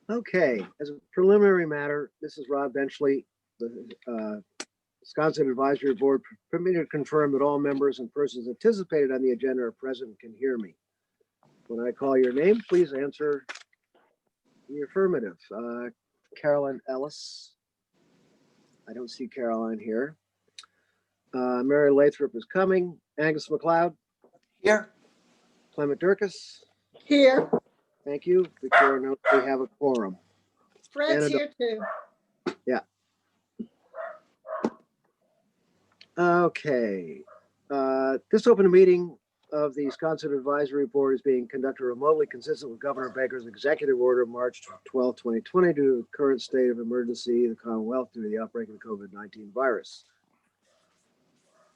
Okay, as a preliminary matter, this is Rob Benchley, the Sconset Advisory Board, permitted to confirm that all members and persons anticipated on the agenda are present and can hear me. When I call your name, please answer the affirmative. Carolyn Ellis. I don't see Caroline here. Mary Lathrop is coming. Angus McLeod. Here. Clement Durkis. Here. Thank you. The chair notes we have a quorum. Fred's here too. Yeah. Okay. This open meeting of the Sconset Advisory Board is being conducted remotely, consistent with Governor Baker's executive order March 12, 2020, due to the current state of emergency in the Commonwealth due to the outbreak of the COVID-19 virus.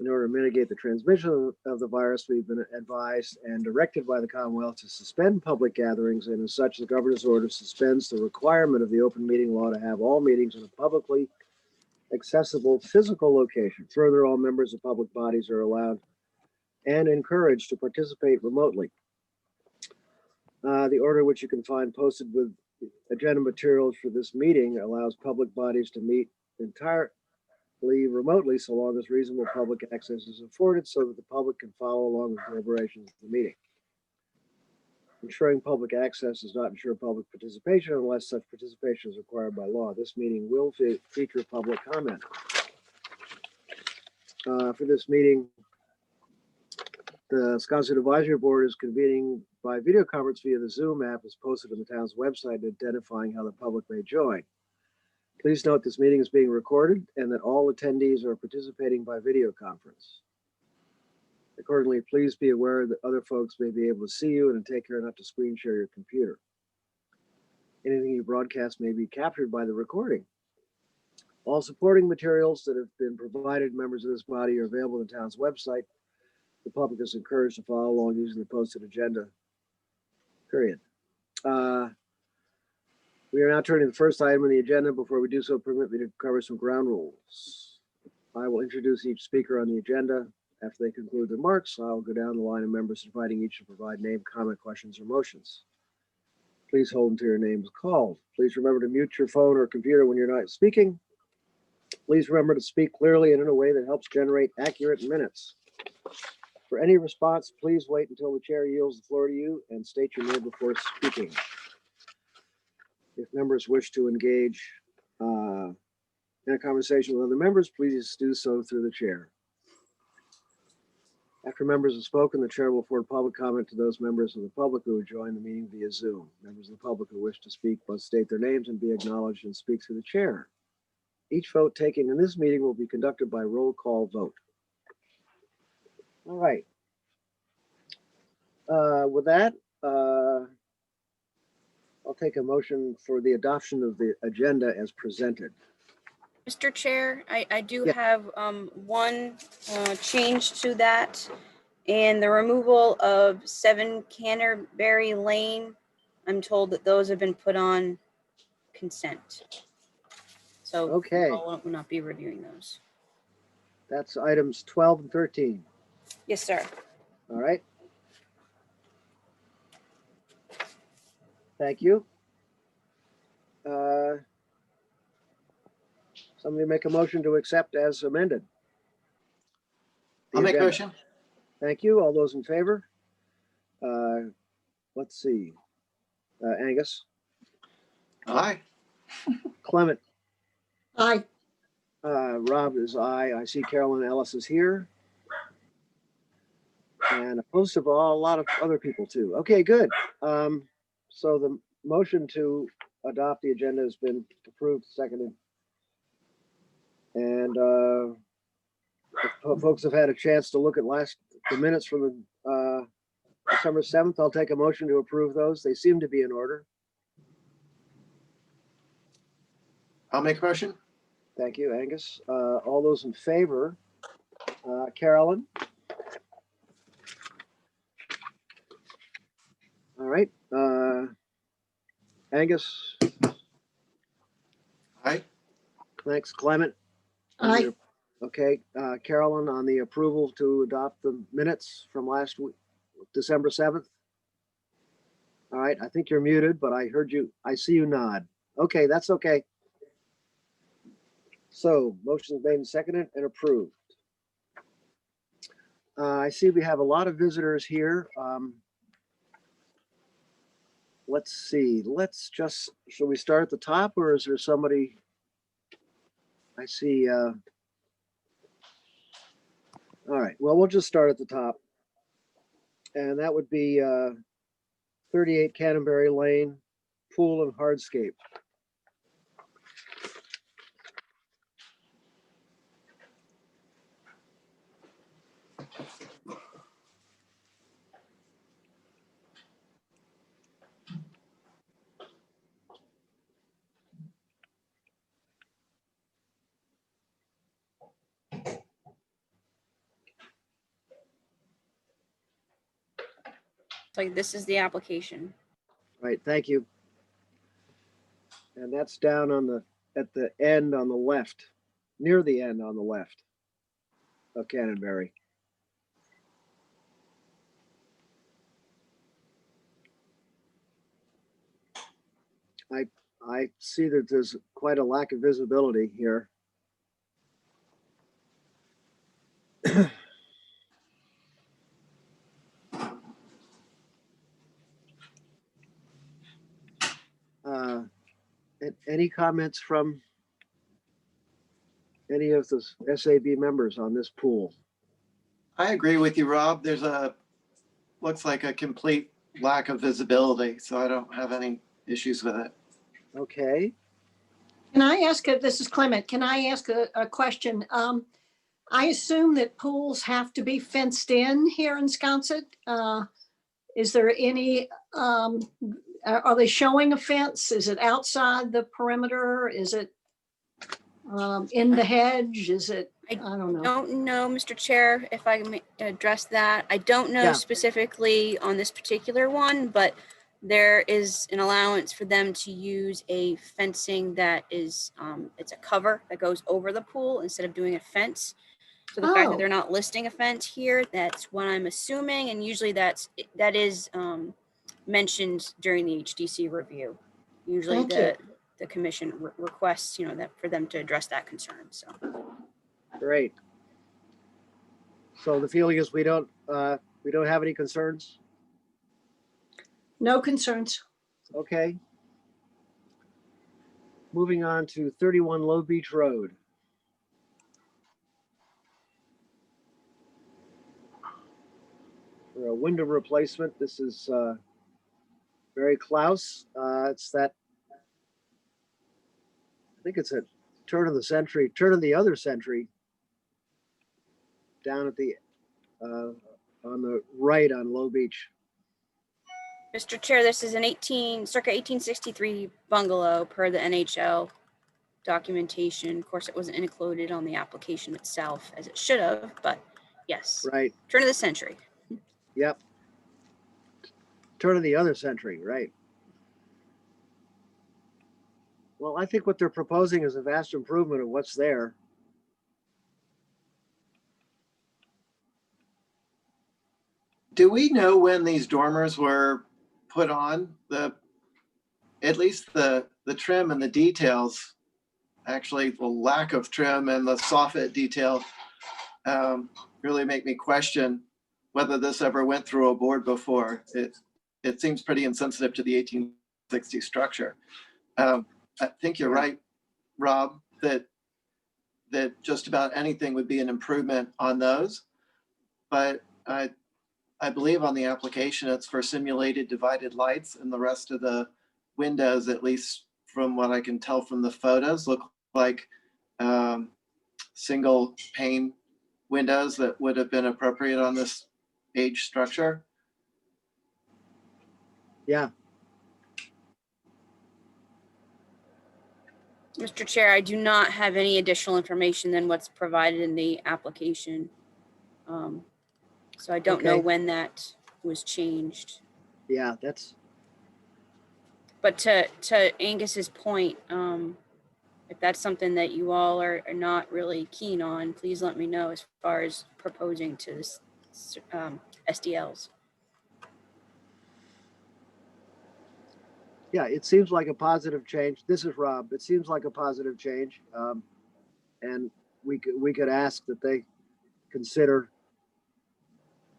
In order to mitigate the transmission of the virus, we've been advised and directed by the Commonwealth to suspend public gatherings, and as such, the governor's order suspends the requirement of the open meeting law to have all meetings in a publicly accessible physical location. Further, all members of public bodies are allowed and encouraged to participate remotely. The order, which you can find posted with agenda materials for this meeting, allows public bodies to meet entirely remotely so long as reasonable public access is afforded so that the public can follow along with deliberations of the meeting. Ensuring public access does not ensure public participation unless such participation is required by law. This meeting will feature public comment. For this meeting, the Sconset Advisory Board is convening by video conference via the Zoom app as posted on the town's website, identifying how the public may join. Please note this meeting is being recorded and that all attendees are participating by video conference. Accordingly, please be aware that other folks may be able to see you and take care not to screen share your computer. Anything you broadcast may be captured by the recording. All supporting materials that have been provided to members of this body are available on the town's website. The public is encouraged to follow along using the posted agenda, period. We are now turning to the first item on the agenda. Before we do so, permit me to cover some ground rules. I will introduce each speaker on the agenda. After they conclude their remarks, I'll go down the line of members, inviting each to provide name, comment, questions, or motions. Please hold until your name is called. Please remember to mute your phone or computer when you're not speaking. Please remember to speak clearly and in a way that helps generate accurate minutes. For any response, please wait until the chair yields the floor to you and state your name before speaking. If members wish to engage in a conversation with other members, please do so through the chair. After members have spoken, the chair will afford public comment to those members of the public who join the meeting via Zoom. Members of the public who wish to speak must state their names and be acknowledged and speak through the chair. Each vote taken in this meeting will be conducted by roll call vote. All right. With that, I'll take a motion for the adoption of the agenda as presented. Mr. Chair, I do have one change to that, and the removal of 7 Canterbury Lane. I'm told that those have been put on consent. So Okay. I will not be reviewing those. That's items 12 and 13. Yes, sir. All right. Thank you. Somebody make a motion to accept as amended. I'll make a motion. Thank you. All those in favor? Let's see. Angus. Aye. Clement. Aye. Rob is aye. I see Carolyn Ellis is here. And a host of a lot of other people too. Okay, good. So the motion to adopt the agenda has been approved, seconded. And if folks have had a chance to look at the minutes from the December 7th, I'll take a motion to approve those. They seem to be in order. I'll make a motion. Thank you, Angus. All those in favor? Carolyn? All right. Angus? Aye. Thanks, Clement. Aye. Okay, Carolyn, on the approval to adopt the minutes from last week, December 7th? All right, I think you're muted, but I heard you, I see you nod. Okay, that's okay. So motion is made and seconded and approved. I see we have a lot of visitors here. Let's see, shall we start at the top or is there somebody? I see, all right, well, we'll just start at the top. And that would be 38 Canterbury Lane, pool and hardscape. Like, this is the application. Right, thank you. And that's down on at the end on the left, near the end on the left of Canterbury. I see that there's quite a lack of visibility here. Any comments from any of the SAB members on this pool? I agree with you, Rob. Looks like a complete lack of visibility, so I don't have any issues with it. Okay, Can I ask, this is Clement, can I ask a question? I assume that pools have to be fenced in here in Sconset. Is there any, are they showing a fence? Is it outside the perimeter? Is it in the hedge? Is it, I don't know. Don't know, Mr. Chair, if I can address that. I don't know Yeah. specifically on this particular one, but there is an allowance for them to use a fencing that is, it's a cover that goes over the pool instead of doing a fence. So the fact that Oh. they're not listing a fence here, that's what I'm assuming, and usually that is mentioned during the HDC review. Usually Thank you. the commission requests, that for them to address that concern, so. great. So the feeling is we don't have any concerns? No concerns. Okay. Moving on to 31 Low Beach Road. For a window replacement, this is Mary Klaus. It's that, I think it's a turn of the other century, down at the, on the right on Low Beach. Mr. Chair, this is an circa 1863 bungalow per the NHL documentation. Of course, it wasn't included on the application itself as it should have, but yes, Right, turn of the century. yep. Turn of the other century, right. Well, I think what they're proposing is a vast improvement of what's there. Do we know when these dormers were put on? At least the trim and the details, actually the lack of trim and the soffit detail really make me question whether this ever went through a board before. It seems pretty insensitive to the 1860 structure. I think you're right, Rob, that just about anything would be an improvement on those. But I believe on the application, it's for simulated divided lights, and the rest of the windows, at least from what I can tell from the photos, look like single pane windows that would have been appropriate on this age structure. Yeah, Mr. Chair, I do not have any additional information than what's provided in the application. So I don't know Okay. when that was changed. yeah, that's, But to Angus's point, if that's something that you all are not really keen on, please let me know as far as proposing to this, SDLs. Yeah, it seems like a positive change. This is Rob. It seems like a positive change. And we could ask that they consider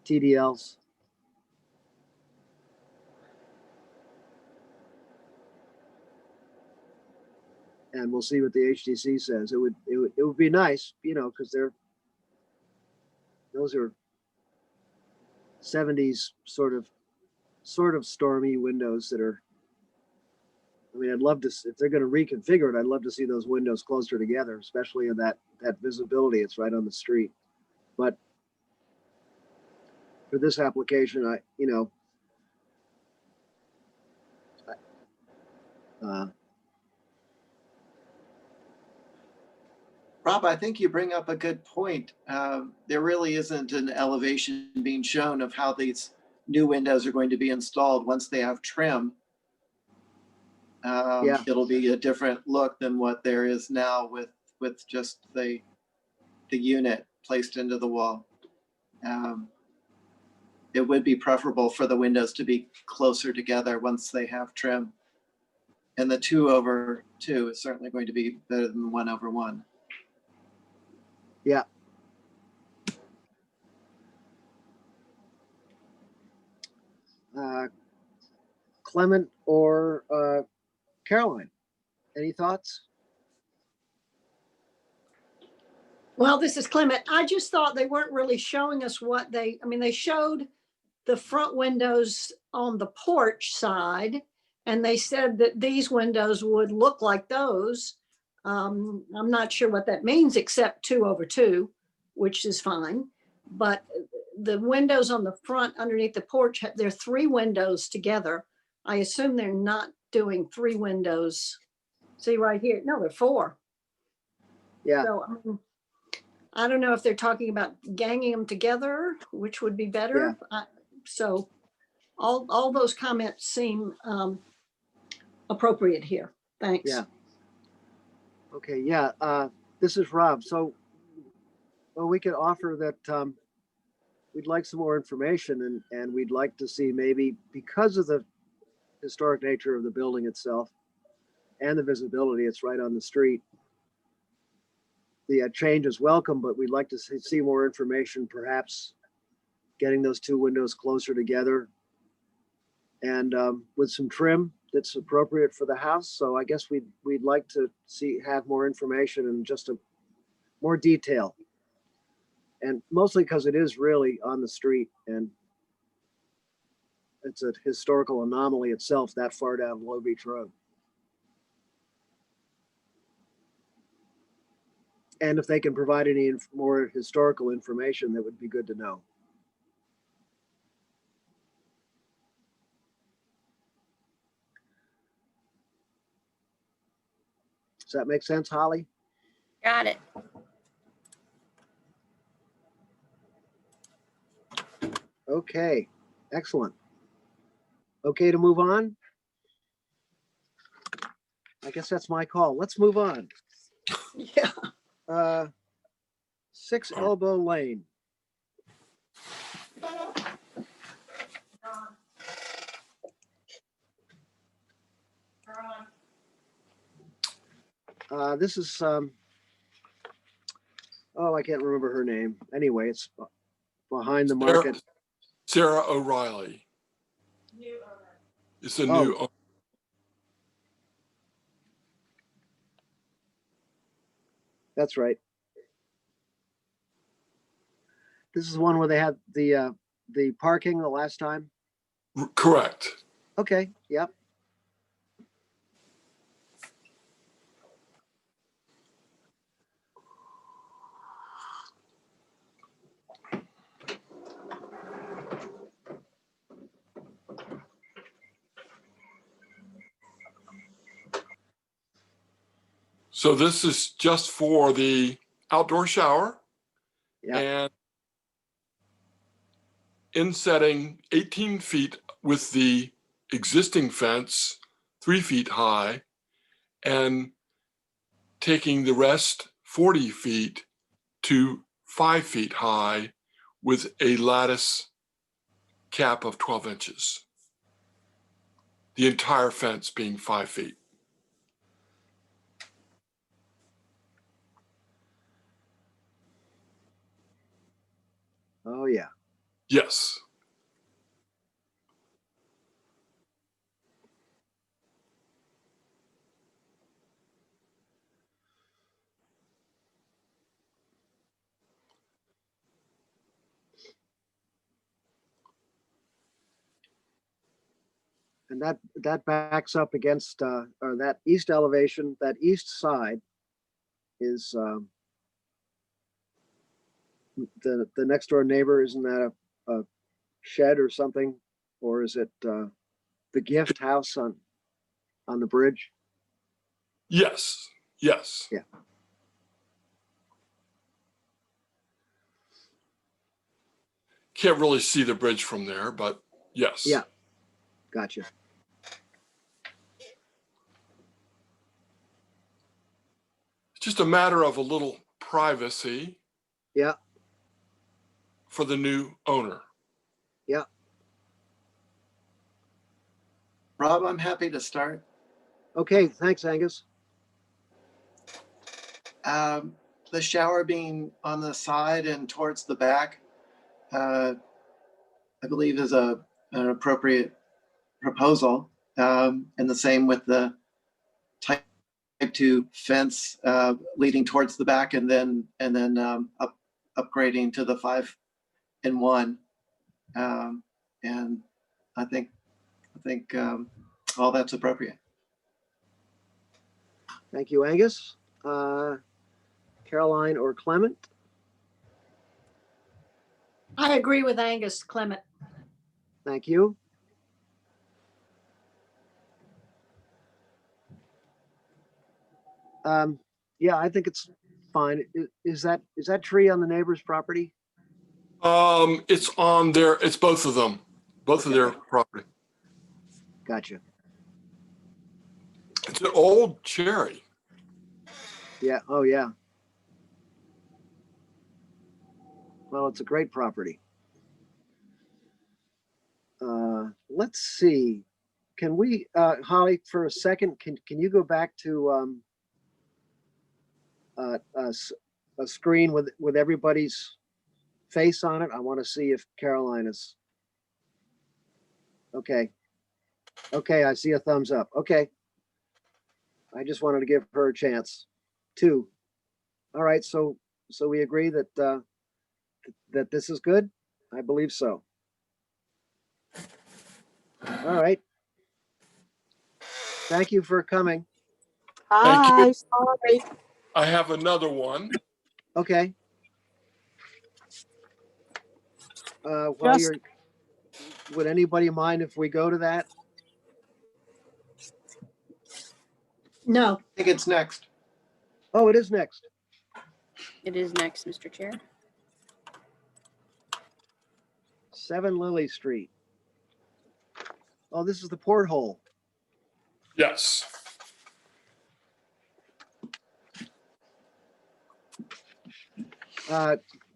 TDLs. And we'll see what the HTC says. It would be nice, you know, because those are 70s sort of stormy windows that are. I mean, I'd love to, if they're going to reconfigure it, I'd love to see those windows closer together, especially in that visibility. It's right on the street. But for this application, Rob, I think you bring up a good point. There really isn't an elevation being shown of how these new windows are going to be installed once they have trim. Yeah. It'll be a different look than what there is now with just the unit placed into the wall. It would be preferable for the windows to be closer together once they have trim. And the 2/2 is certainly going to be better than 1/1. Yeah. Clement or Caroline, any thoughts? Well, this is Clement. I just thought they weren't really showing us I mean, they showed the front windows on the porch side, and they said that these windows would look like those. I'm not sure what that means, except 2/2, which is fine. But the windows on the front underneath the porch, they're 3 windows together. I assume they're not doing 3 windows. See right here, no, they're 4. Yeah. So I don't know if they're talking about ganging them together, which would be better. So all those comments seem appropriate here. Thanks. Yeah. Okay. Yeah. This is Rob. So, well, we could offer that we'd like some more information, and we'd like to see, maybe because of the historic nature of the building itself and the visibility, it's right on the street. The change is welcome, but we'd like to see more information, perhaps getting those 2 windows closer together and with some trim that's appropriate for the house. So I guess we'd like to have more information and just more detail. And mostly because it is really on the street, and it's a historical anomaly itself that far down Low Beach Road. And if they can provide any more historical information, that would be good to know. Does that make sense, Holly? Got it. Okay, excellent. Okay to move on? I guess that's my call. Let's move on. Yeah. 6 Elbow Lane. This is oh, I can't remember her name. Anyway, it's behind the market. Sarah O'Reilly. It's a Oh. new. That's right. This is one where they had the parking the last time. Correct. Okay. Yep. So this is just for the outdoor shower. Yeah. And insetting 18 feet with the existing fence, 3 feet high, and taking the rest 40 feet to 5 feet high with a lattice cap of 12 inches. the entire fence being 5 feet. Oh, yeah. Yes. And that backs up against, or that east elevation, that east side is, the next door neighbor, isn't that a shed or something? Or is it, the gift house on the bridge? Yes. Yes. Yeah. Can't really see the bridge from there, but yes. Yeah. Gotcha. It's just a matter of a little privacy. Yeah. For the new owner. Yeah. Rob, I'm happy to start. Okay, thanks, Angus. The shower being on the side and towards the back, I believe is an appropriate proposal. And the same with the type 2 fence leading towards the back and then upgrading to the 5-in-1. And I think all that's appropriate. Thank you, Angus. Caroline or Clement? I agree with Angus, Clement. Thank you. Yeah, I think it's fine. Is that tree on the neighbor's property? It's on their, it's both of them, both of Okay. their property. Gotcha. It's an old cherry. Yeah. Oh, yeah. Well, it's a great property. Let's see. Can we, Holly, for a second, can you go back to a screen with everybody's face on it? I want to see if Caroline is. Okay. Okay, I see a thumbs up. Okay. I just wanted to give her a chance. 2. All right, so we agree that that this is good? I believe so. All right. Thank you for coming. Thank you. Hi, sorry. I have another one. Okay. While Just- would anybody mind if we go to that? No, I think it's next. Oh, it is next. It is next, Mr. Chair. 7 Lily Street. Oh, this is the porthole. Yes.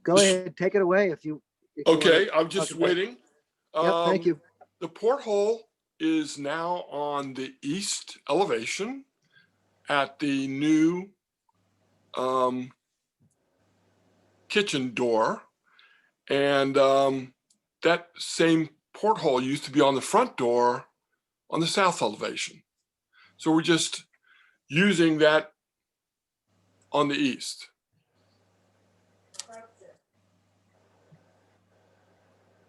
Go ahead, take it away if you Okay, wanna I'm just talk about it. waiting. Yep, thank you. The porthole is now on the east elevation at the new kitchen door. And that same porthole used to be on the front door on the south elevation. So we're just using that on the east.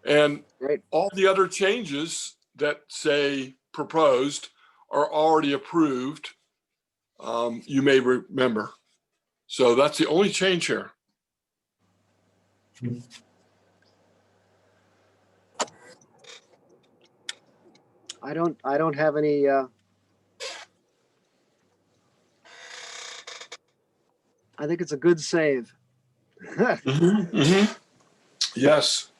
And Great. all the other changes that say proposed are already approved. You may remember. So that's the only change here. I don't have any I think it's a good save. Yes.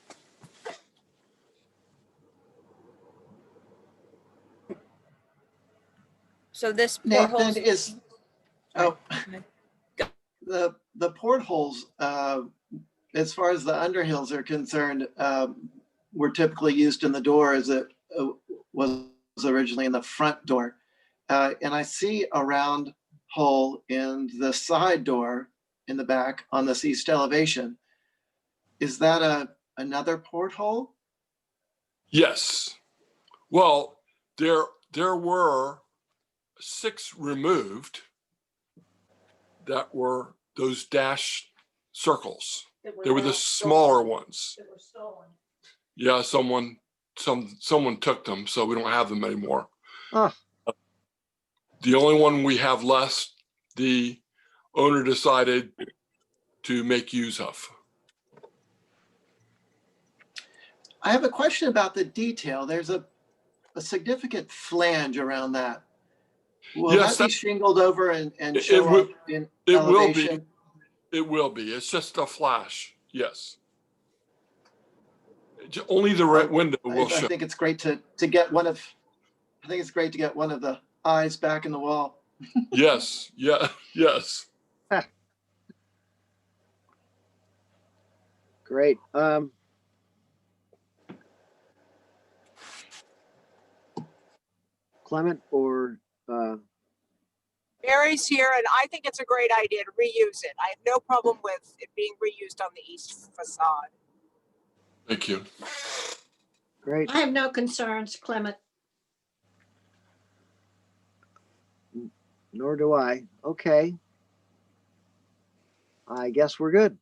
So this Nathan porthole's is, the portholes, as far as the underhills are concerned, were typically used in the door as it was originally in the front door. And I see a round hole in the side door in the back on this east elevation. Is that another porthole? Yes. Well, there were 6 removed that were those dash circles. They were the smaller ones. That were stolen. Yeah, someone took them, so we don't have them anymore. Ah, The only one we have left, the owner decided to make use of. I have a question about the detail. There's a significant flange around that. Will Yes, that be shingled over and it show will- up in it will elevation? be. It will be. It's just a flash. Yes. Only the right window will I show. think it's great to get one of, I think it's great to get one of the eyes back in the wall. Yes. Yeah. Yes. great. Clement or Mary's here, and I think it's a great idea to reuse it. I have no problem with it being reused on the east facade. Thank you. great. I have no concerns, Clement. Nor do I. Okay. I guess we're good.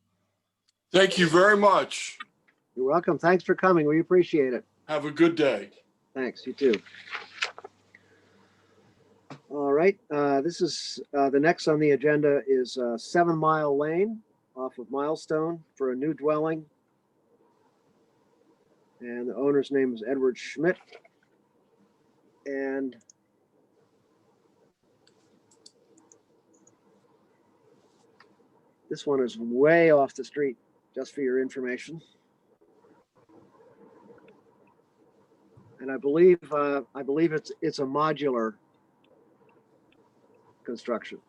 Thank you very much. You're welcome. Thanks for coming. We appreciate it. Have a good day. Thanks. You too. All right. This is the next on the agenda is 7 Mile Lane off of Milestone for a new dwelling. And the owner's name is Edward Schmidt. And this one is way off the street, just for your information. And I believe it's a modular construction.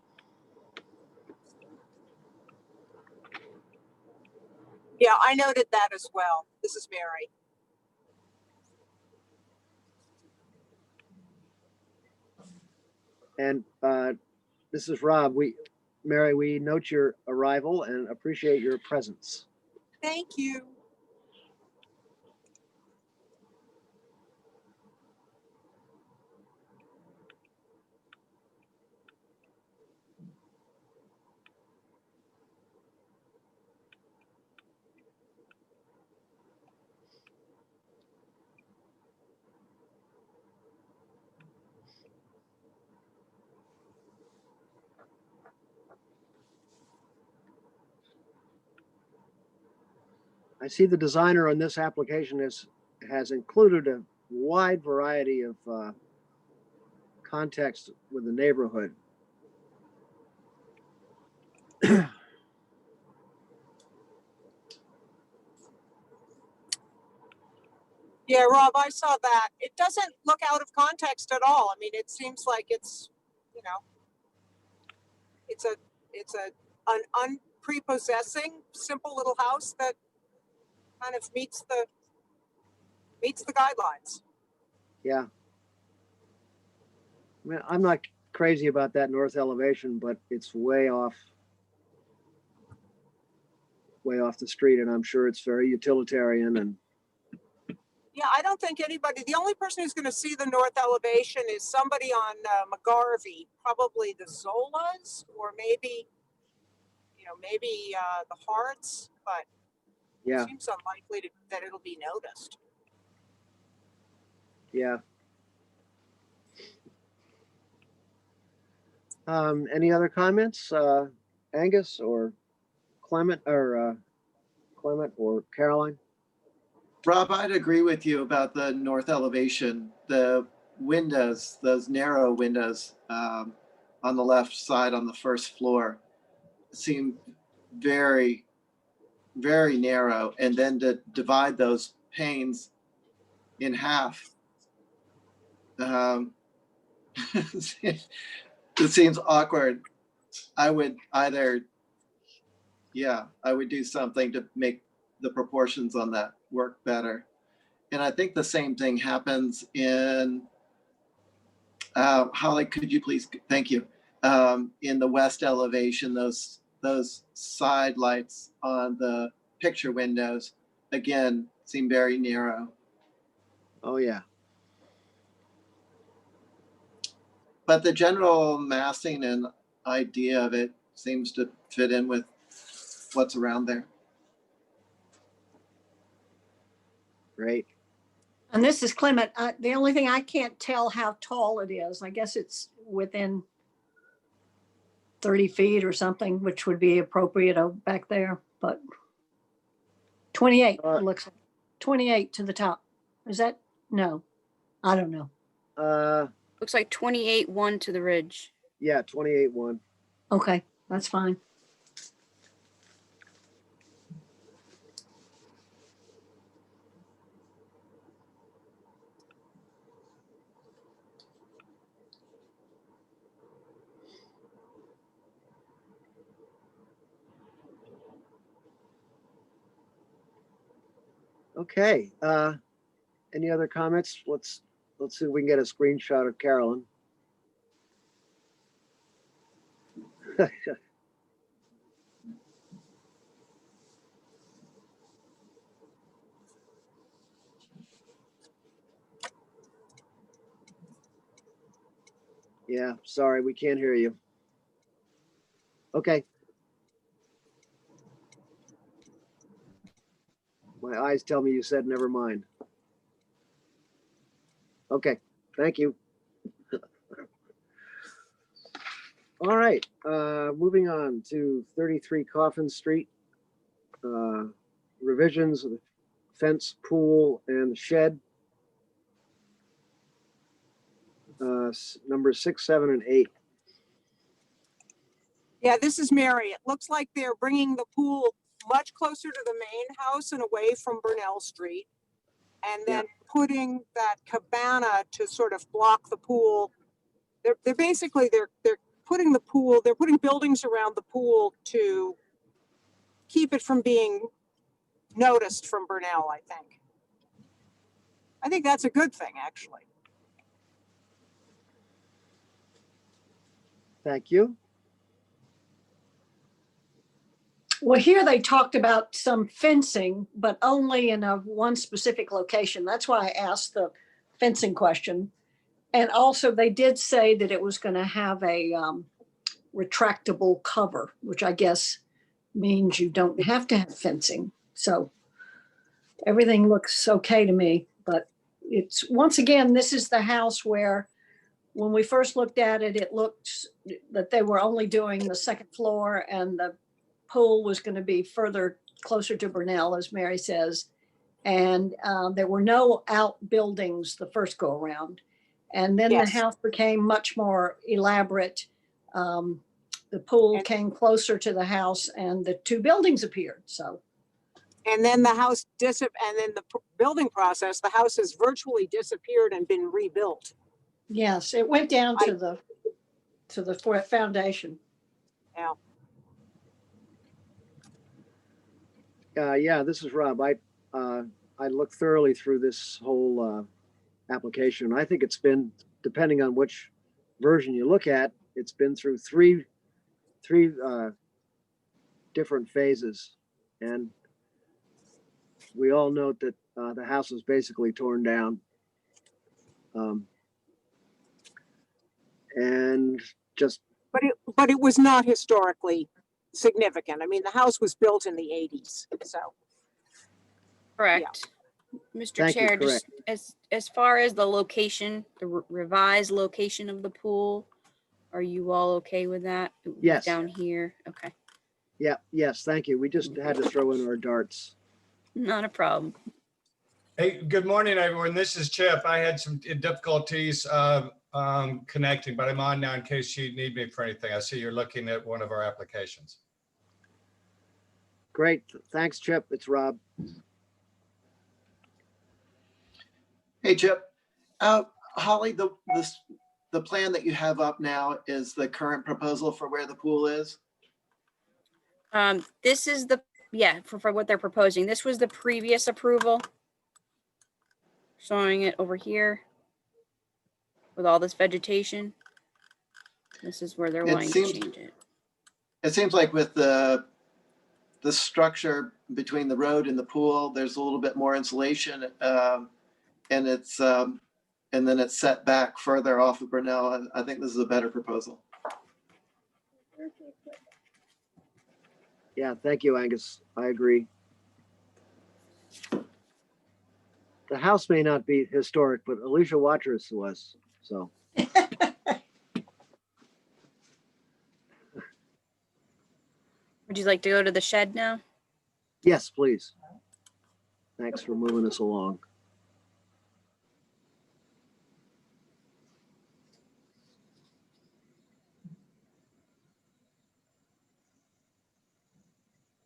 Yeah, I noted that as well. This is Mary. And this is Rob. Mary, we note your arrival and appreciate your presence. Thank you. I see the designer on this application has included a wide variety of context with the neighborhood. Yeah, Rob, I saw that. It doesn't look out of context at all. I mean, it seems like it's, you know, it's an unprepossessing, simple little house that kind of meets the guidelines. Yeah. I mean, I'm not crazy about that north elevation, but it's way off the street, and I'm sure it's very utilitarian. And Yeah, I don't think anybody, the only person who's going to see the north elevation is somebody on McGarvey, probably the Zolas, or maybe, maybe the Harts, but yeah, it seems unlikely that it'll be noticed. yeah. Any other comments, Angus or Clement or Caroline? Rob, I'd agree with you about the north elevation. The windows, those narrow windows on the left side on the first floor seem very, very narrow. And then to divide those panes in half, it seems awkward. I would either, I would do something to make the proportions on that work better. And I think the same thing happens in Holly, could you please, thank you. In the west elevation, those side lights on the picture windows, again, seem very narrow. Oh, yeah. But the general massing and idea of it seems to fit in with what's around there. Great. And this is Clement. The only thing I can't tell how tall it is. I guess it's within 30 feet or something, which would be appropriate back there, but 28 looks like 28 to the top. Is that? No, I don't know. Looks like 28-1 to the ridge. Yeah, 28-1. Okay, that's fine. Okay. Any other comments? Let's see if we can get a screenshot of Carolyn. Yeah, sorry, we can't hear you. Okay. My eyes tell me you said never mind. Okay, thank you. All right, moving on to 33 Coffin Street. Revisions of the fence, pool, and the shed. Number 6, 7, and 8. Yeah, this is Mary. It looks like they're bringing the pool much closer to the main house and away from Burnell Street. And then putting that cabana to sort of block the pool. They're basically, they're putting the pool, they're putting buildings around the pool to keep it from being noticed from Burnell, I think. I think that's a good thing, actually. Thank you. Well, here they talked about some fencing, but only in one specific location. That's why I asked the fencing question. And also they did say that it was going to have a retractable cover, which I guess means you don't have to have fencing. So everything looks okay to me, but it's, once again, this is the house where when we first looked at it, it looked that they were only doing the second floor and the pool was going to be further closer to Burnell, as Mary says. And there were no outbuildings the first go around. And then Yes. the house became much more elaborate. The pool came closer to the house and the two buildings appeared, so. And then the house and then the building process, the house has virtually disappeared and been rebuilt. Yes, it went down to the foundation. Yeah. Yeah, this is Rob. I looked thoroughly through this whole application. I think it's been, depending on which version you look at, it's been through three different phases. And we all note that the house was basically torn down. And just. But it was not historically significant. I mean, the house was built in the 80s, so. Correct. Mr. Thank you, Chair, just correct. as far as the location, the revised location of the pool, are you all okay with that? It was Yes. down here. Okay. Yeah, yes, thank you. We just had to throw in our darts. Not a problem. Hey, good morning, everyone. This is Chip. I had some difficulties connecting, but I'm on now in case you need me for anything. I see you're looking at one of our applications. Great. Thanks, Chip. It's Rob. Hey, Chip. Holly, the plan that you have up now is the current proposal for where the pool is? This is for what they're proposing. This was the previous approval. Showing it over here. with all this vegetation. This is where they're It wanting to seems- change it. It seems like with the structure between the road and the pool, there's a little bit more insulation, and it's and then it's set back further off of Brunel. And I think this is a better proposal. Yeah, thank you, Angus. I agree. The house may not be historic, but Alicia Watrous was, so. Would you like to go to the shed now? Yes, please. Thanks for moving us along.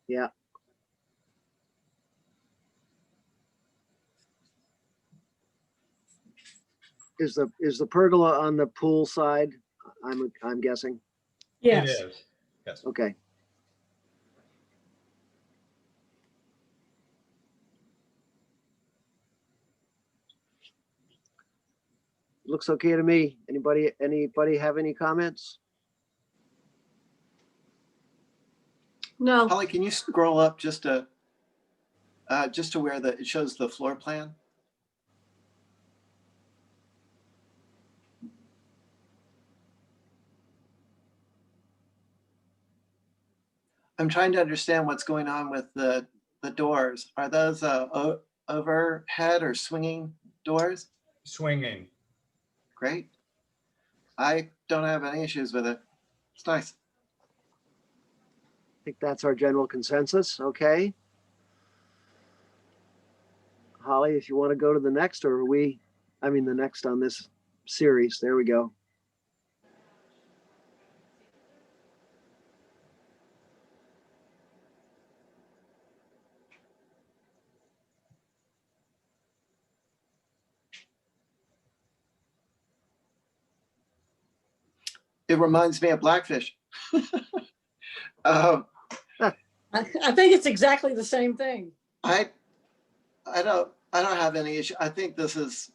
Yeah. Is the pergola on the pool side? I'm guessing. It Yes. is. Yes. Okay. Looks okay to me. Anybody have any comments? No, Holly, can you scroll up just to where it shows the floor plan? I'm trying to understand what's going on with the doors. Are those overhead or swinging doors? Swinging. Great. I don't have any issues with it. It's nice. I think that's our general consensus. Okay. Holly, if you want to go to the next, or the next on this series. There we go. It reminds me of Blackfish. I think it's exactly the same thing. I don't have any issue. I think this is,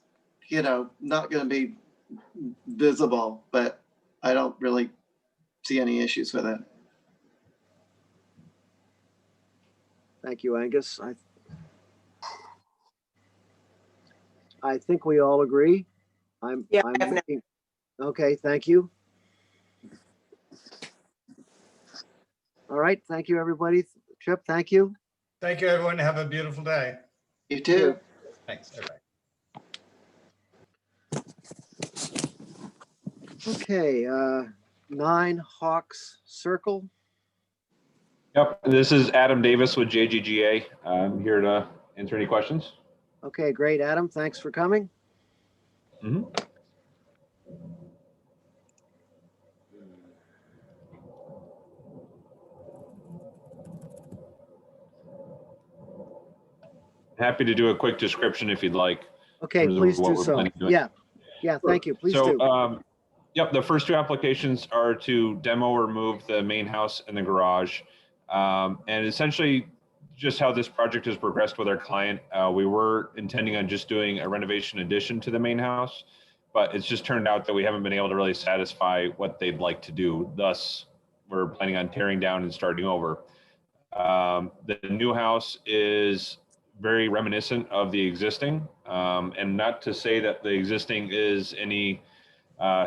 not going to be visible, but I don't really see any issues with it. Thank you, Angus. I think we all agree. Yeah, I'm I have no- looking- Okay, thank you. All right, thank you, everybody. Chip, thank you. Thank you, everyone. Have a beautiful day. You too. Thanks. Everybody. Okay, 9 Hawks Circle. Yep, this is Adam Davis with JGGA. I'm here to answer any questions. Okay, great, Adam. Thanks for coming. Mhm. Happy to do a quick description if you'd like. Okay, terms of please what do we're so. planning to do. Yeah, thank you. Please So, do. Yep, the first 2 applications are to demo or remove the main house and the garage. And essentially, just how this project has progressed with our client, we were intending on just doing a renovation addition to the main house, but it's just turned out that we haven't been able to really satisfy what they'd like to do. Thus, we're planning on tearing down and starting over. The new house is very reminiscent of the existing, and not to say that the existing is any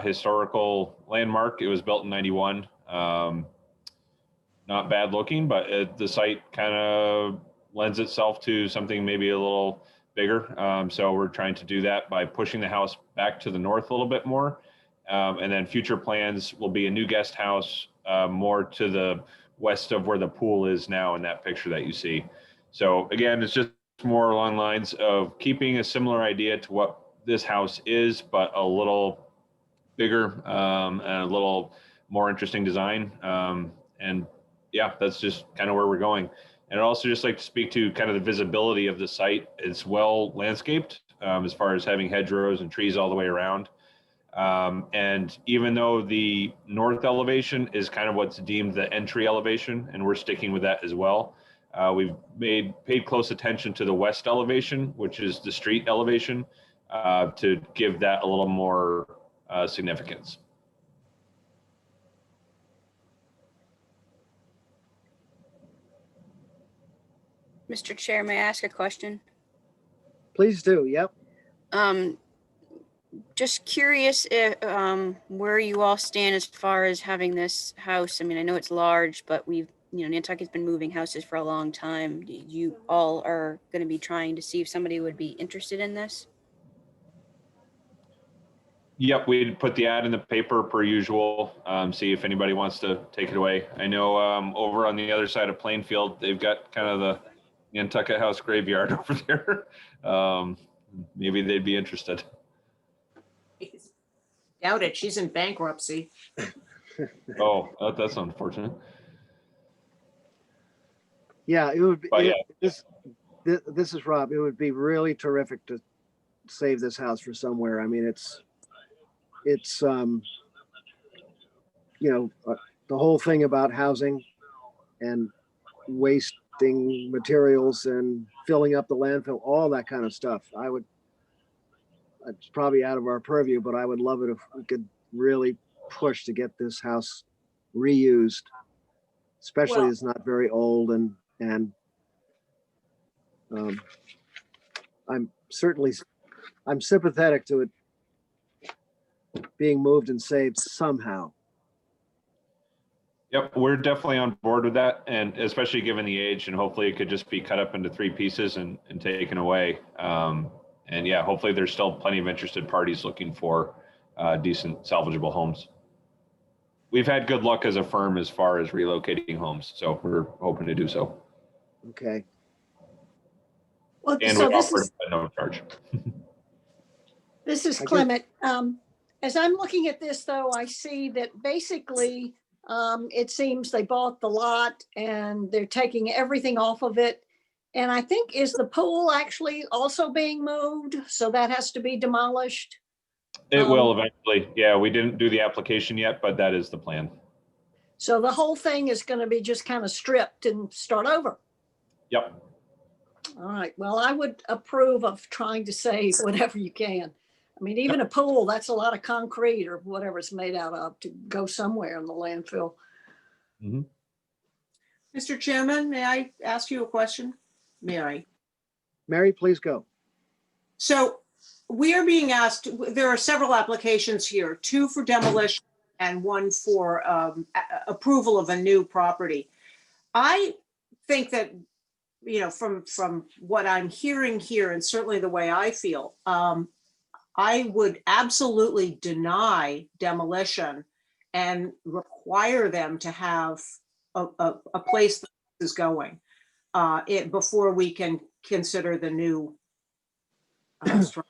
historical landmark. It was built in 91. Not bad looking, but the site kind of lends itself to something maybe a little bigger. So we're trying to do that by pushing the house back to the north a little bit more. And then future plans will be a new guest house more to the west of where the pool is now in that picture that you see. So again, it's just more along lines of keeping a similar idea to what this house is, but a little bigger and a little more interesting design. And yeah, that's just kind of where we're going. And I'd also just like to speak to kind of the visibility of the site. It's well landscaped as far as having hedgerows and trees all the way around. And even though the north elevation is kind of what's deemed the entry elevation, and we're sticking with that as well, we've paid close attention to the west elevation, which is the street elevation, to give that a little more significance. Mr. Chair, may I ask a question? Please do. Yep. Just curious if, where you all stand as far as having this house. I mean, I know it's large, but Nantucket's been moving houses for a long time. You all are going to be trying to see if somebody would be interested in this? Yep, we'd put the ad in the paper per usual, see if anybody wants to take it away. I know over on the other side of Plainfield, they've got kind of the Nantucket House graveyard over there. Maybe they'd be interested. Doubt it. She's in bankruptcy. Oh, that's unfortunate. Yeah, it would be, But yeah. this is Rob. It would be really terrific to save this house for somewhere. I mean, it's the whole thing about housing and wasting materials and filling up the landfill, all that kind of stuff. It's probably out of our purview, but I would love it if we could really push to get this house reused, especially Well- it's not very old and I'm sympathetic to it being moved and saved somehow. Yep, we're definitely on board with that, and especially given the age, and hopefully it could just be cut up into 3 pieces and taken away. And yeah, hopefully there's still plenty of interested parties looking for decent salvageable homes. We've had good luck as a firm as far as relocating homes, so we're hoping to do so. Okay. Well, And so we this offer is, it at no charge. this is I guess- Clement. As I'm looking at this, though, I see that basically it seems they bought the lot and they're taking everything off of it. And I think, is the pool actually also being moved? So that has to be demolished? It will eventually. Yeah, we didn't do the application yet, but that is the plan. So the whole thing is going to be just kind of stripped and start over. Yep. All right. Well, I would approve of trying to save whatever you can. I mean, even a pool, that's a lot of concrete or whatever it's made out of to go somewhere in the landfill. Mm-hmm. Mr. Chairman, may I ask you a question? Mary. Mary, please go. So we are being asked, there are several applications here, 2 for demolition and 1 for approval of a new property. I think that, from what I'm hearing here, and certainly the way I feel, I would absolutely deny demolition and require them to have a place that is going before we can consider the new structure.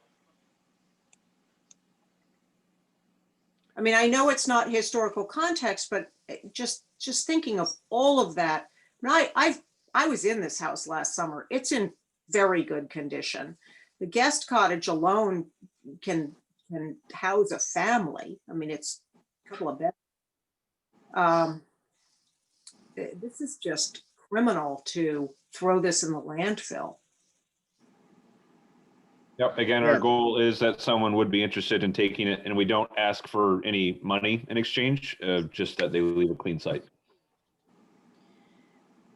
I mean, I know it's not historical context, but just thinking of all of that. I was in this house last summer. It's in very good condition. The guest cottage alone can house a family. I mean, it's a couple of beds. This is just criminal to throw this in the landfill. Yep. Again, Yeah. our goal is that someone would be interested in taking it, and we don't ask for any money in exchange, just that they leave a clean site.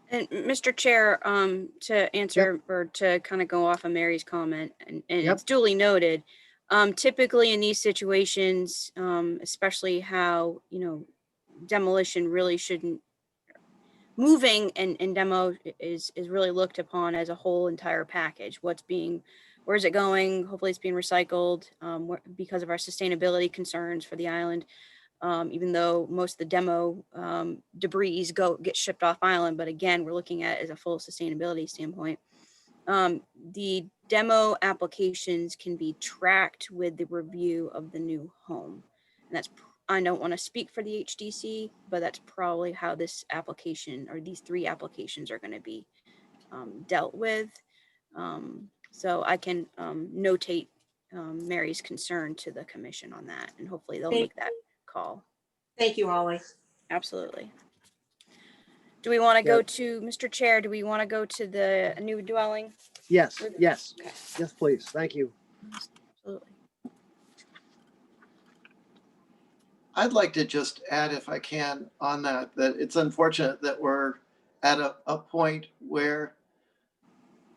And Mr. Chair, to answer or to kind of go off of Mary's comment, and it's duly noted, typically in these situations, especially how, demolition really shouldn't, moving and demo is really looked upon as a whole entire package. Where's it going? Hopefully it's being recycled because of our sustainability concerns for the island. Even though most of the demo debris get shipped off island, but again, we're looking at it as a full sustainability standpoint. The demo applications can be tracked with the review of the new home. And I don't want to speak for the HDC, but that's probably how this application or these 3 applications are going to be dealt with. So I can notate Mary's concern to the commission on that, and hopefully they'll make that call. Thank you, Holly. Absolutely. Do we want to go to, Mr. Chair, do we want to go to the new dwelling? Yes, yes, Okay. yes, please. Thank you. Absolutely. I'd like to just add, if I can, on that it's unfortunate that we're at a point where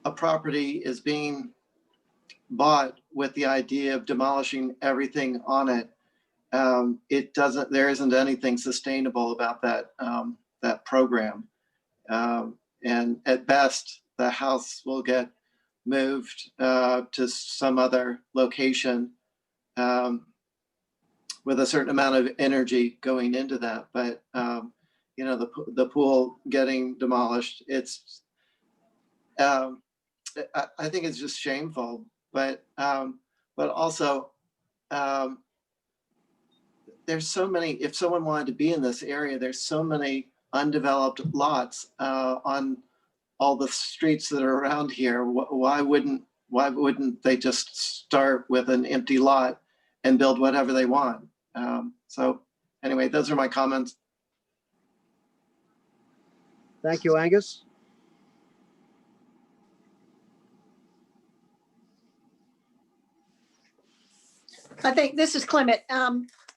a property is being bought with the idea of demolishing everything on it. There isn't anything sustainable about that program. And at best, the house will get moved to some other location with a certain amount of energy going into that. But the pool getting demolished, I think it's just shameful. But also, there's so many. If someone wanted to be in this area, there's so many undeveloped lots on all the streets that are around here. Why wouldn't they just start with an empty lot and build whatever they want? So anyway, those are my comments. Thank you, Angus. I think this is Clement.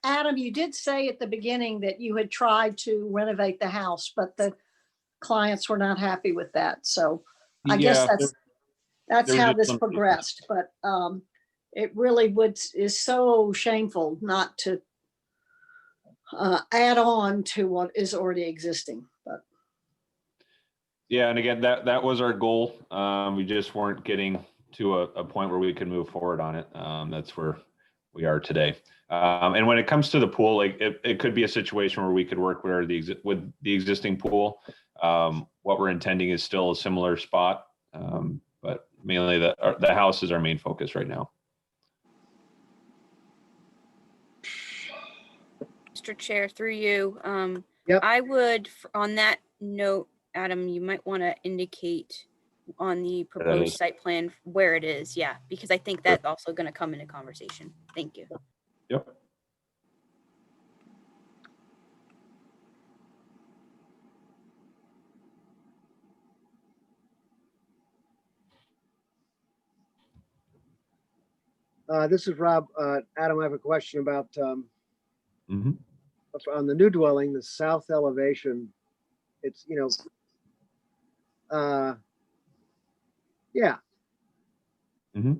Adam, you did say at the beginning that you had tried to renovate the house, but the clients were not happy with that. So I guess that's there was how just this some- progressed. But it really is so shameful not to add on to what is already existing. But Yeah, and again, that was our goal. We just weren't getting to a point where we could move forward on it. That's where we are today. And when it comes to the pool, like it could be a situation where we could work with the existing pool. What we're intending is still a similar spot, but mainly the house is our main focus right now. Mr. Chair, through you, Yep. I would, on that note, Adam, you might want to indicate on the proposed is. site plan where it is. Yeah, because I think that's also going to come into conversation. Thank you. Yep. This is Rob. Adam, I have a question about Mm-hmm. on the new dwelling, the south elevation. It's, yeah, Mm-hmm.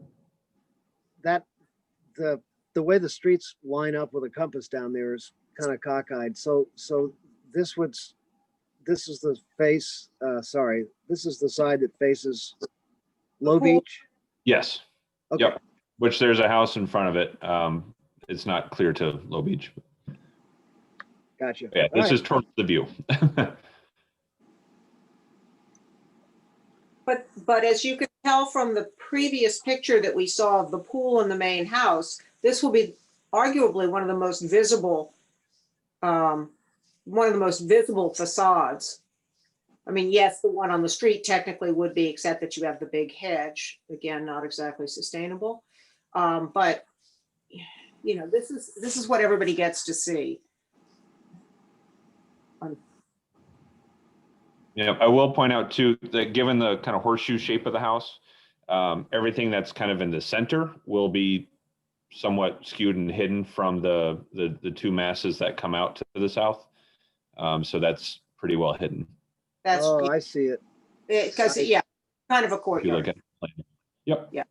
that the way the streets line up with a compass down there is kind of cockeyed. So this is the face. This is the side that faces Low pool. Beach. Yes. Okay. Yep. Which there's a house in front of it. It's not clear to Low Beach. Gotcha. Yeah, All this right. is towards the view. But as you can tell from the previous picture that we saw of the pool in the main house, this will be arguably one of the most visible facades. I mean, yes, the one on the street technically would be, except that you have the big hedge. Again, not exactly sustainable. But this is what everybody gets to see. Yeah, I will point out too that given the kind of horseshoe shape of the house, everything that's kind of in the center will be somewhat skewed and hidden from the two masses that come out to the south. So that's pretty well hidden. That's Oh, I see it. because kind of a If you courtyard. look at the plan. Yep. Yeah,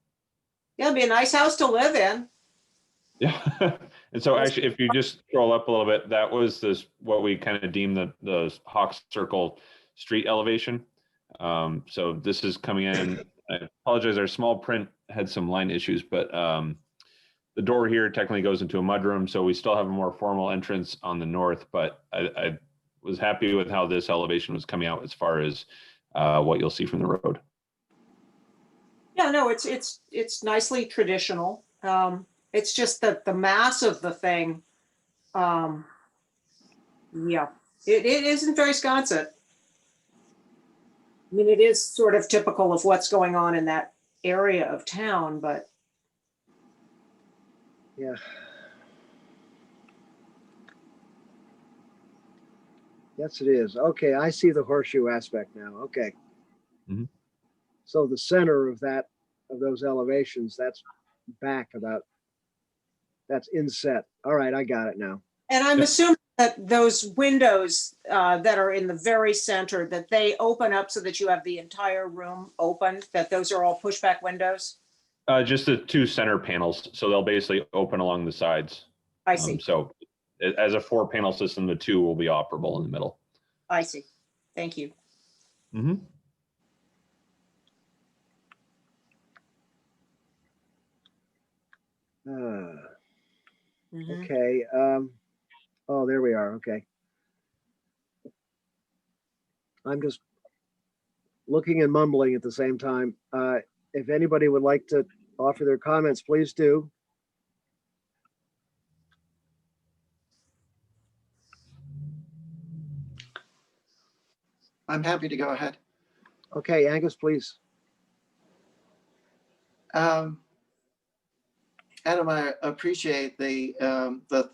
it'll be a nice house to live in. Yeah. And so actually, if you just scroll up a little bit, that was what we kind of deemed the Hawk Circle street elevation. So this is coming in. I apologize, our small print had some line issues, but the door here technically goes into a mudroom, so we still have a more formal entrance on the north, but I was happy with how this elevation was coming out as far as what you'll see from the road. Yeah, no, it's nicely traditional. It's just that the mass of the thing, it isn't very Sconset. I mean, it is sort of typical of what's going on in that area of town, but Yeah. Yes, it is. Okay, I see the horseshoe aspect now. Okay. Mhm. So the center of those elevations, that's inset. All right, I got it now. And I'm assuming that those windows that are in the very center, that they open up so that you have the entire room open, that those are all pushback windows? Just the two center panels, so they'll basically open along the sides. I see, So as a 4-panel system, the 2 will be operable in the middle. I see. Thank you. Mm-hmm. Okay, oh, there we are, okay. I'm just looking and mumbling at the same time. If anybody would like to offer their comments, please do. I'm happy to go ahead. Okay, Angus, please. Adam, I appreciate the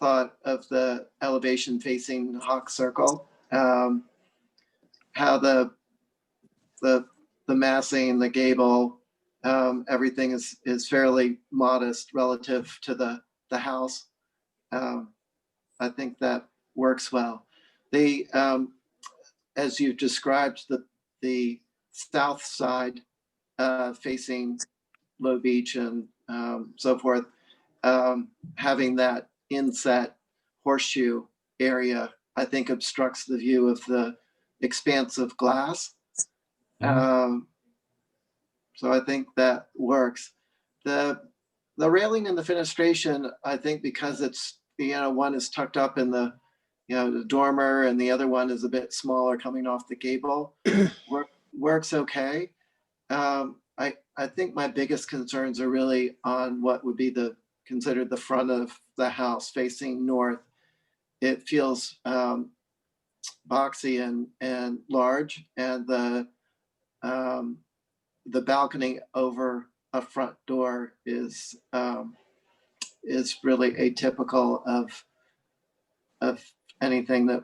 thought of the elevation facing Hawk Circle. How the massing, the gable, everything is fairly modest relative to the house. I think that works well. The as you described, the south side facing Low Beach and so forth, having that inset horseshoe area, I think obstructs the view of the expanse of glass. So I think that works. The railing and the fenestration, I think because it's, one is tucked up in the, the dormer and the other one is a bit smaller coming off the gable, works okay. I think my biggest concerns are really on what would be considered the front of the house facing north. It feels boxy and large, and the balcony over a front door is really atypical of anything that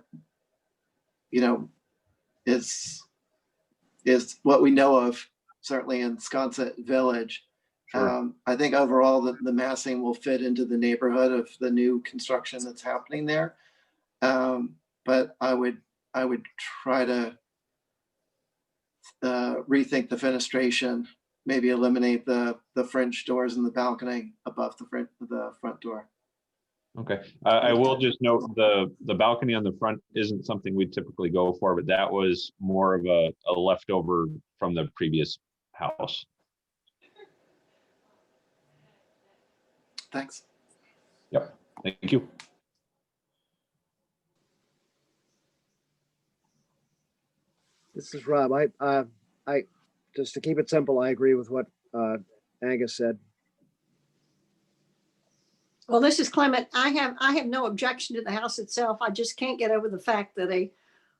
is what we know of, certainly in Sconset Village. Sure. I think overall the massing will fit into the neighborhood of the new construction that's happening there. But I would try to rethink the fenestration, maybe eliminate the French doors in the balcony above the front door. Okay, I will just note the balcony on the front isn't something we typically go for, but that was more of a leftover from the previous house. Thanks. Yep, thank you. This is Rob. I just to keep it simple, I agree with what Angus said. Well, this is Clement. I have no objection to the house itself. I just can't get over the fact that a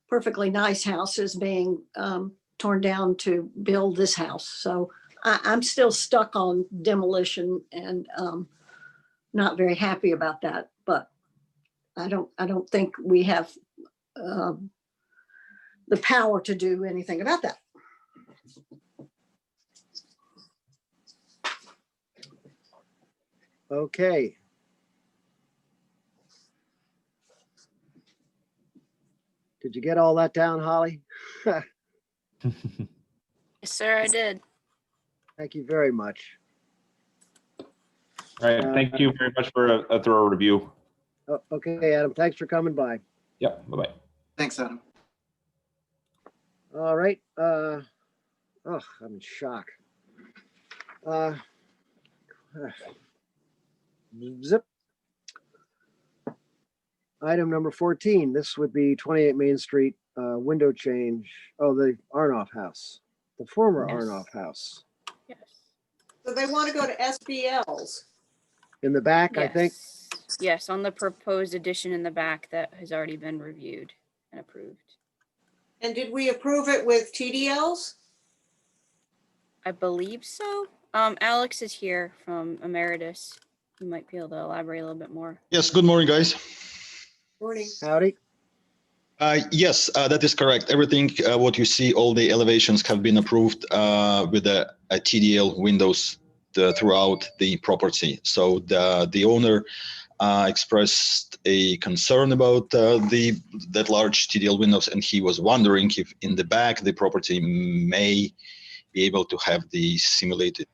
perfectly nice house is being torn down to build this house. So I'm still stuck on demolition and not very happy about that. But I don't think we have the power to do anything about that. Okay. Did you get all that down, Holly? Yes, sir, I did. Thank you very much. All right, thank you very much for a thorough review. Okay, Adam, thanks for coming by. Yep, bye-bye. Thanks, Adam. All right. Oh, I'm in shock. Zip. Item number 14, this would be 28 Main Street, window change. Oh, the Arnoff house, the former Yes. Arnoff house. Yes. So they want to go to SBL's. In the back, I think. Yes, on the proposed addition in the back that has already been reviewed and approved. And did we approve it with TDLs? I believe so. Alex is here from Emeritus. He might be able to elaborate a little bit more. Yes, good morning, guys. Morning. Howdy. Yes, that is correct. Everything, what you see, all the elevations have been approved with a TDL windows throughout the property. So the owner expressed a concern about that large TDL windows, and he was wondering if in the back the property may be able to have the simulated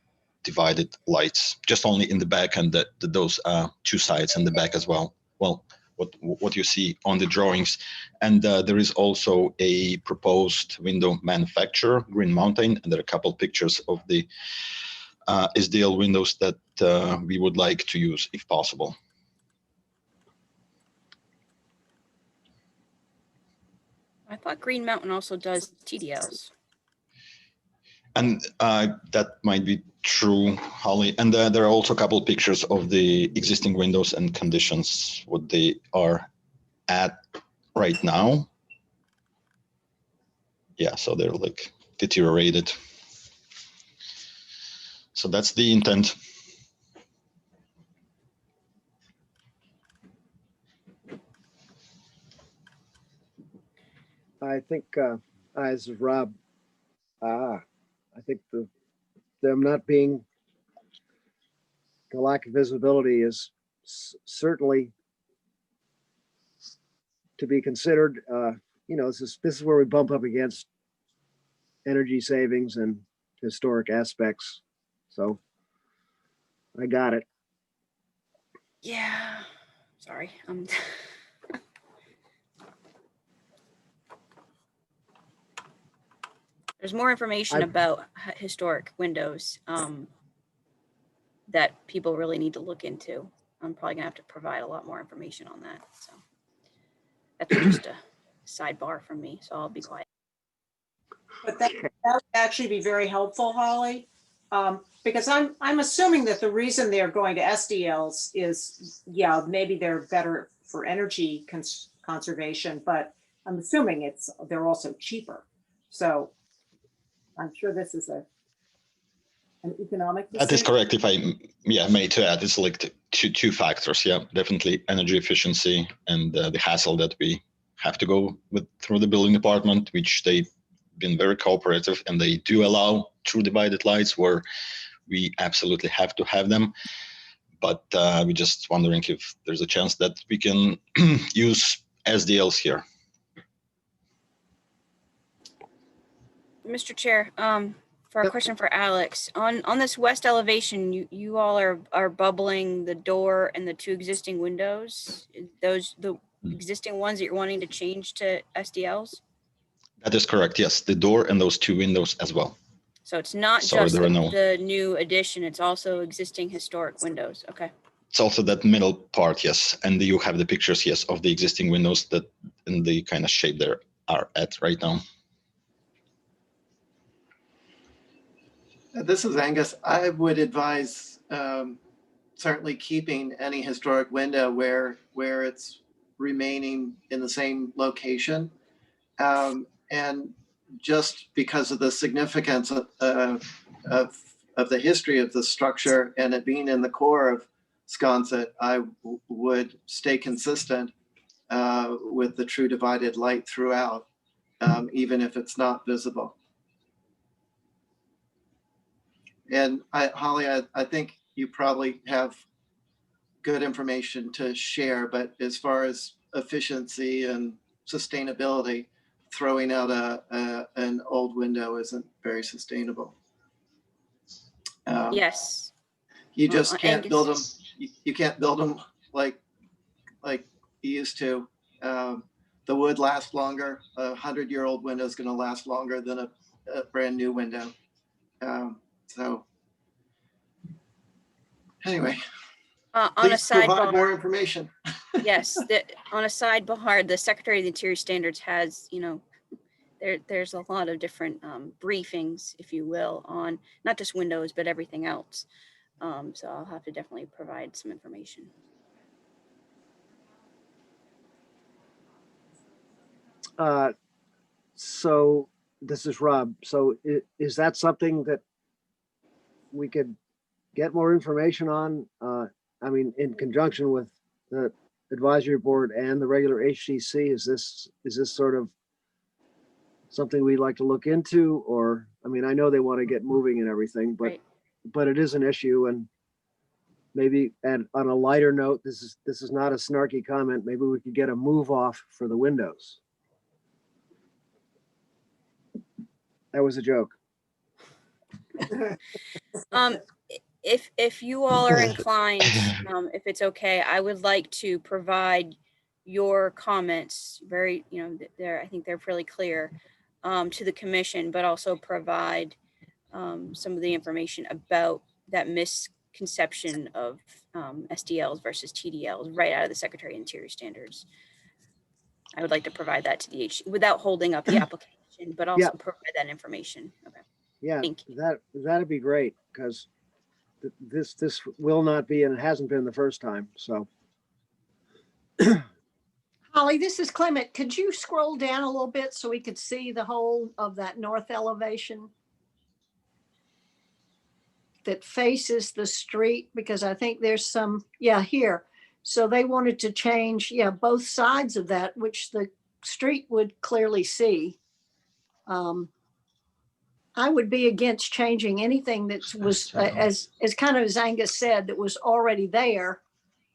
divided lights, just only in the back, and those two sides in the back as well. Well, what you see on the drawings. And there is also a proposed window manufacturer, Green Mountain, and there are a couple pictures of the SDL windows that we would like to use if possible. I thought Green Mountain also does TDLs. And that might be true, Holly. And there are also a couple pictures of the existing windows and conditions, what they are at right now. Yeah, so they're like deteriorated. So that's the intent. I think, as Rob, I think them not being, the lack of visibility is certainly to be considered. You know, this is where we bump up against energy savings and historic aspects. So I got it. Yeah, sorry. There's more information about historic windows that people really need to look into. I'm probably gonna have to provide a lot more information on that. So that's just a sidebar from me, so I'll be quiet. But that would actually be very helpful, Holly, because I'm assuming that the reason they're going to SDLs is, yeah, maybe they're better for energy conservation, but I'm assuming they're also cheaper. So I'm sure this is an economic decision. That is correct. If I may to add, it's like two factors. Yeah, definitely energy efficiency and the hassle that we have to go through the building department, which they've been very cooperative, and they do allow true divided lights where we absolutely have to have them. But we're just wondering if there's a chance that we can use SDLs here. Mr. Chair, for a question for Alex, on this west elevation, you all are bubbling the door and the two existing windows. Those the existing ones that you're wanting to change to SDLs? That is correct. Yes, the door and those two windows as well. So it's not Sorry, just there are no. the new addition, it's also existing historic windows. Okay. It's also that middle part, yes. And you have the pictures, yes, of the existing windows that in the kind of shape they are at right now. This is Angus. I would advise certainly keeping any historic window where it's remaining in the same location. And just because of the significance of the history of the structure and it being in the core of Sconset, I would stay consistent with the true divided light throughout, even if it's not visible. And Holly, I think you probably have good information to share, but as far as efficiency and sustainability, throwing out an old window isn't very sustainable. Yes. You just can't Angus. build them. You can't build them like you used to. The wood lasts longer. 100-year-old window is going to last longer than a brand new window. So anyway, On a please provide more sidebar, information. yes, on a sidebar, the Secretary of the Interior Standards has, there's a lot of different briefings, if you will, on not just windows, but everything else. So I'll have to definitely provide some information. So this is Rob. So is that something that we could get more information on? I mean, in conjunction with the advisory board and the regular HCC, is this sort of something we'd like to look into? Or, I mean, I know they want to get moving and everything, but Right. but it is an issue, and maybe, and on a lighter note, this is not a snarky comment. Maybe we could get a move off for the windows. That was a joke. If you all are inclined, if it's okay, I would like to provide your comments very, I think they're fairly clear, to the commission, but also provide some of the information about that misconception of SDLs versus TDLs right out of the Secretary of Interior standards. I would like to provide that to the HC without holding up the application, but also provide that information. Okay. Yeah, Thank you. that'd be great, because this will not be, and it hasn't been the first time, so. Holly, this is Clement. Could you scroll down a little bit so we could see the whole of that north elevation that faces the street? Because I think there's some, here. So they wanted to change, both sides of that, which the street would clearly see. I would be against changing anything that was, as kind of as Angus said, that was already there.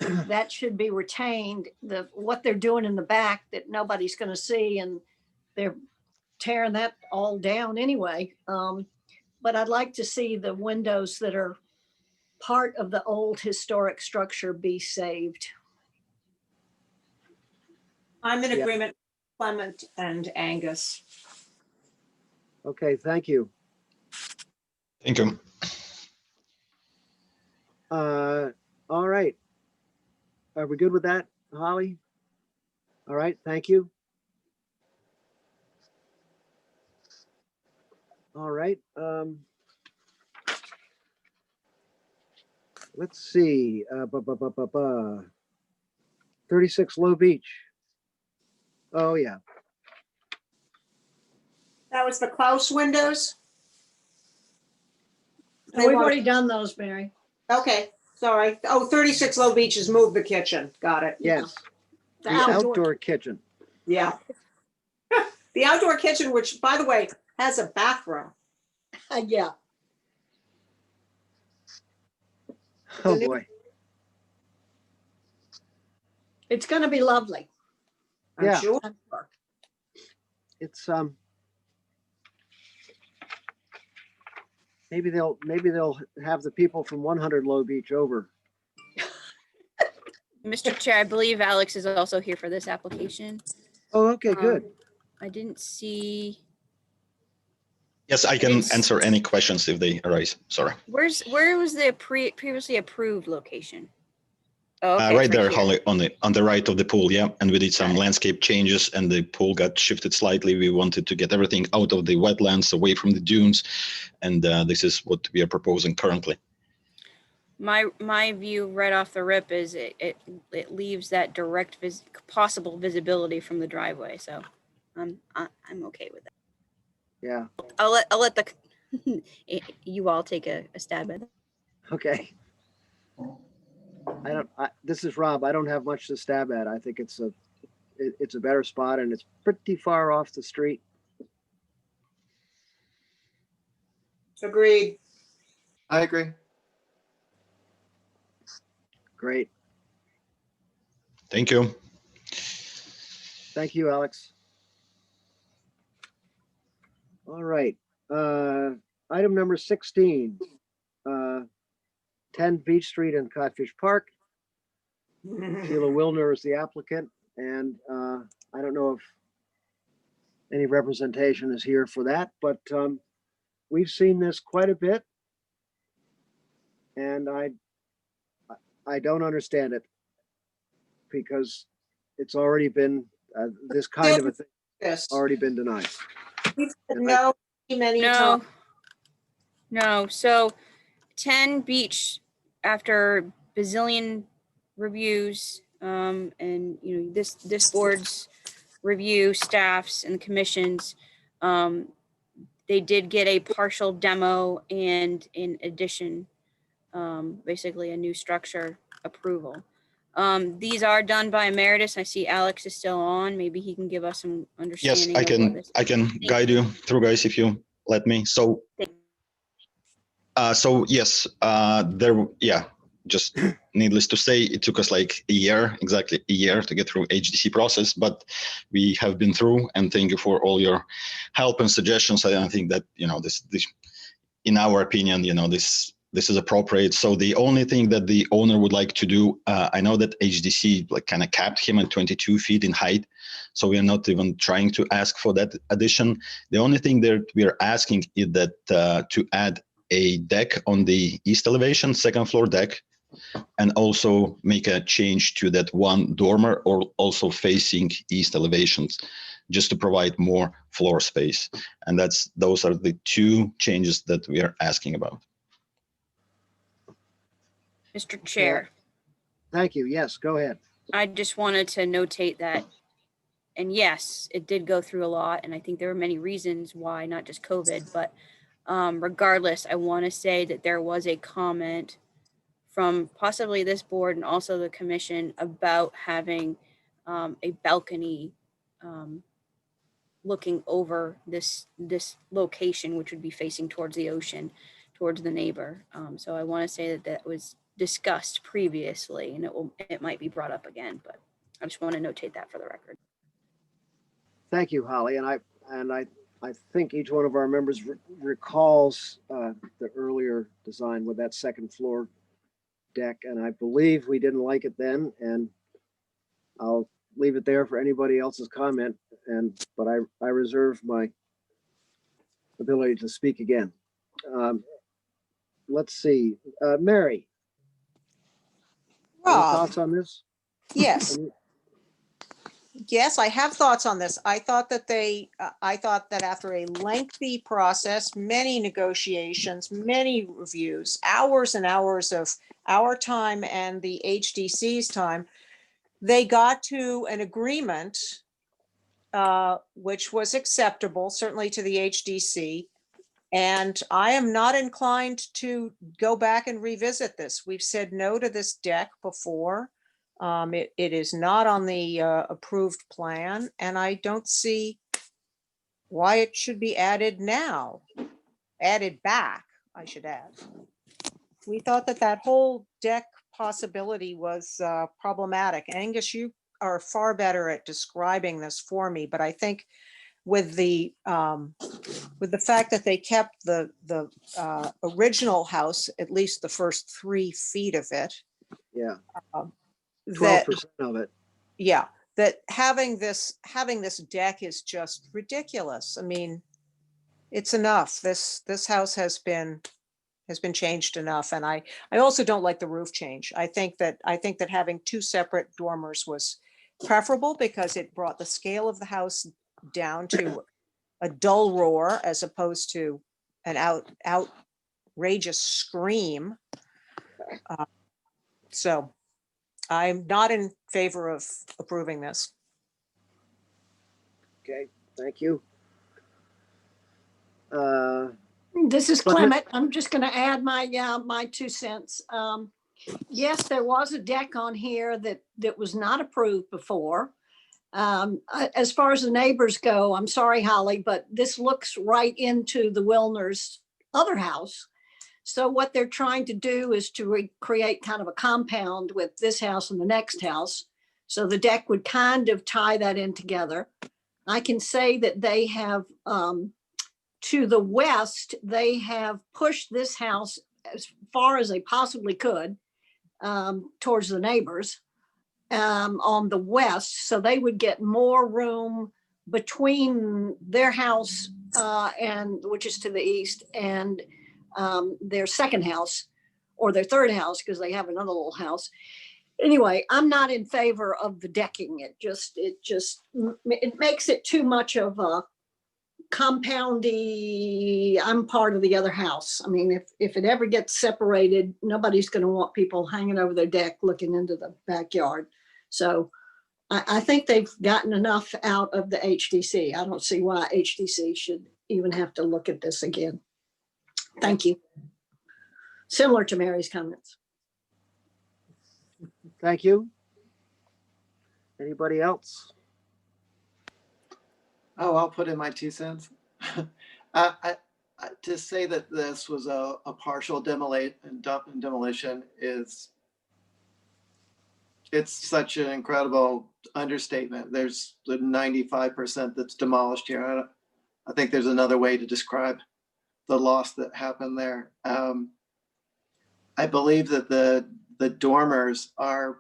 That should be retained. What they're doing in the back that nobody's going to see, and they're tearing that all down anyway. But I'd like to see the windows that are part of the old historic structure be saved. I'm in agreement with Clement and Angus. Okay, thank you. Thank you. All right. Are we good with that, Holly? All right, thank you. All right. Let's see. 36 Low Beach. Oh, yeah. That was the Klaus windows? And we've already done those, Mary. Okay, sorry. Oh, 36 Low Beach has moved the kitchen. Got it. Yes. The The outdoor kitchen. Yeah. The outdoor kitchen, which, by the way, has a bathroom. Yeah. Oh, boy. It's going to be lovely. I'm Yeah. sure. It's maybe they'll have the people from 100 Low Beach over. Mr. Chair, I believe Alex is also here for this application. Oh, okay, good. I didn't see. Yes, I can answer any questions if they arise. Sorry. Where was the previously approved location? Oh, okay, Right it's there, here. Holly, on the right of the pool. Yeah, and we did some Got it. landscape changes, and the pool got shifted slightly. We wanted to get everything out of the wetlands, away from the dunes, and this is what we are proposing currently. My view right off the rip is it leaves that direct possible visibility from the driveway. So I'm okay with that. Yeah. I'll let the you all take a stab at it. Okay. This is Rob. I don't have much to stab at. I think it's a better spot, and it's pretty far off the street. Agreed. I agree. Great. Thank you. Thank you, Alex. All right. Item number 16, 10 Beach Street in Codfish Park. Sheila Wilner is the applicant, and I don't know if any representation is here for that, but we've seen this quite a bit, and I don't understand it, because it's already been this kind of a thing Yes. already been denied. We've said no many No, times. no. So 10 Beach, after bazillion reviews, and this board's review, staffs and commissions, they did get a partial demo and in addition, basically a new structure approval. These are done by emeritus. I see Alex is still on. Maybe he can give us some Yes, understanding. I can guide you through, guys, if you let me. So, Thank yes, just needless to say, it took us like exactly a year to get through HDC process, but we have been through, and thank you for all your help and suggestions. I think that, this in our opinion, this is appropriate. So the only thing that the owner would like to do, I know that HDC like kind of capped him at 22 feet in height. So we are not even trying to ask for that addition. The only thing that we are asking is that to add a deck on the east elevation, second floor deck, and also make a change to that one dormer or also facing east elevations, just to provide more floor space. And those are the two changes that we are asking about. Mr. Chair, Thank you. Yes, go ahead. I just wanted to notate that, and yes, it did go through a lot, and I think there were many reasons why, not just COVID, but regardless, I want to say that there was a comment from possibly this board and also the commission about having a balcony looking over this location, which would be facing towards the ocean, towards the neighbor. So I want to say that that was discussed previously, and it might be brought up again, but I just want to notate that for the record. Thank you, Holly. And I think each one of our members recalls the earlier design with that second floor deck, and I believe we didn't like it then, and I'll leave it there for anybody else's comment, but I reserve my ability to speak again. Let's see, Mary, any Rob, thoughts on this? yes. Yes, I have thoughts on this. I thought that after a lengthy process, many negotiations, many reviews, hours and hours of our time and the HDC's time, they got to an agreement, which was acceptable, certainly to the HDC. And I am not inclined to go back and revisit this. We've said no to this deck before. It is not on the approved plan, and I don't see why it should be added now. Added back, I should add. We thought that whole deck possibility was problematic. Angus, you are far better at describing this for me, but I think with the fact that they kept the original house, at least the first 3 feet of it. Yeah. 12% of it. Yeah, that having this deck is just ridiculous. I mean, it's enough. This house has been changed enough, and I also don't like the roof change. I think that having 2 separate dormers was preferable because it brought the scale of the house down to a dull roar as opposed to an outrageous scream. So I'm not in favor of approving this. Okay, thank you. This is Clement. I'm just going to add my 2 cents. Yes, there was a deck on here that was not approved before. As far as the neighbors go, I'm sorry, Holly, but this looks right into the Wilner's other house. So what they're trying to do is to create kind of a compound with this house and the next house. So the deck would kind of tie that in together. I can say that they have, to the west, they have pushed this house as far as they possibly could towards the neighbors on the west. So they would get more room between their house which is to the east, and their second house or their third house, because they have another little house. Anyway, I'm not in favor of the decking. It makes it too much of a compoundy, I'm part of the other house. I mean, if it ever gets separated, nobody's going to want people hanging over their deck looking into the backyard. So I think they've gotten enough out of the HDC. I don't see why HDC should even have to look at this again. Thank you. Similar to Mary's comments. Thank you. Anybody else? Oh, I'll put in my 2 cents. To say that this was a partial demolition is it's such an incredible understatement. There's the 95% that's demolished here. I think there's another way to describe the loss that happened there. I believe that the dormers are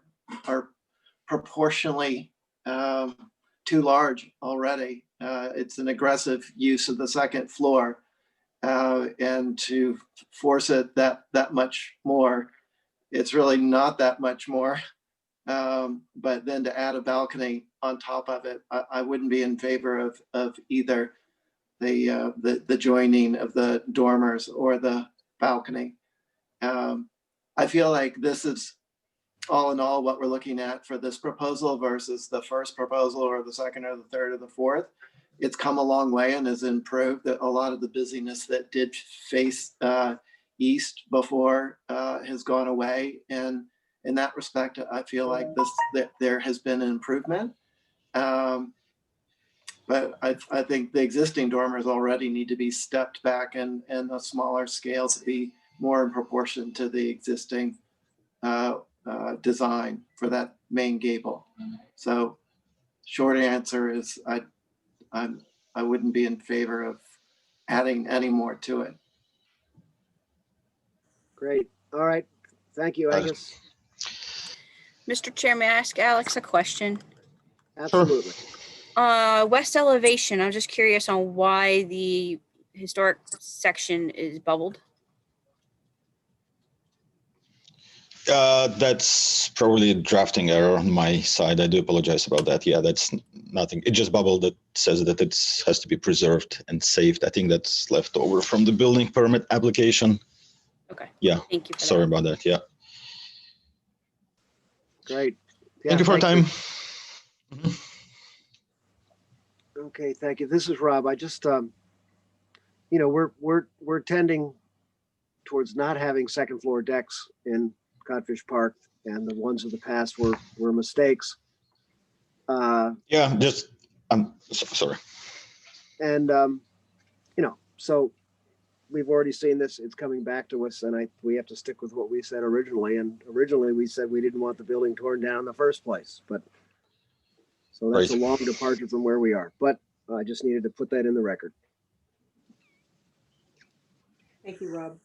proportionally too large already. It's an aggressive use of the second floor, and to force it that much more, it's really not that much more. But then to add a balcony on top of it, I wouldn't be in favor of either the joining of the dormers or the balcony. I feel like this is all in all what we're looking at for this proposal versus the first proposal or the second or the third or the fourth. It's come a long way and has improved. That a lot of the busyness that did face east before has gone away. And in that respect, I feel like that there has been an improvement. But I think the existing dormers already need to be stepped back and a smaller scale to be more in proportion to the existing design for that main gable. So short answer is I wouldn't be in favor of adding any more to it. Great. All right. Thank you, Angus. Mr. Chair, may I ask Alex a question? Absolutely. West elevation, I'm just curious on why the historic section is bubbled. That's probably a drafting error on my side. I do apologize about that. Yeah, that's nothing. It just bubbled that says that it has to be preserved and saved. I think that's left over from the building permit application. Okay. Yeah. Thank you for Sorry that. about that. Yeah. Great. Yeah, Thank you for your time. Okay, thank you. This is Rob. I just, we're tending towards not having second floor decks in Codfish Park, and the ones of the past were mistakes. Yeah, just I'm sorry. And so we've already seen this. It's coming back to us, and we have to stick with what we said originally. And originally, we said we didn't want the building torn down in the first place, but so that's Right. a long departure from where we are. But I just needed to put that in the record. Thank you, Rob.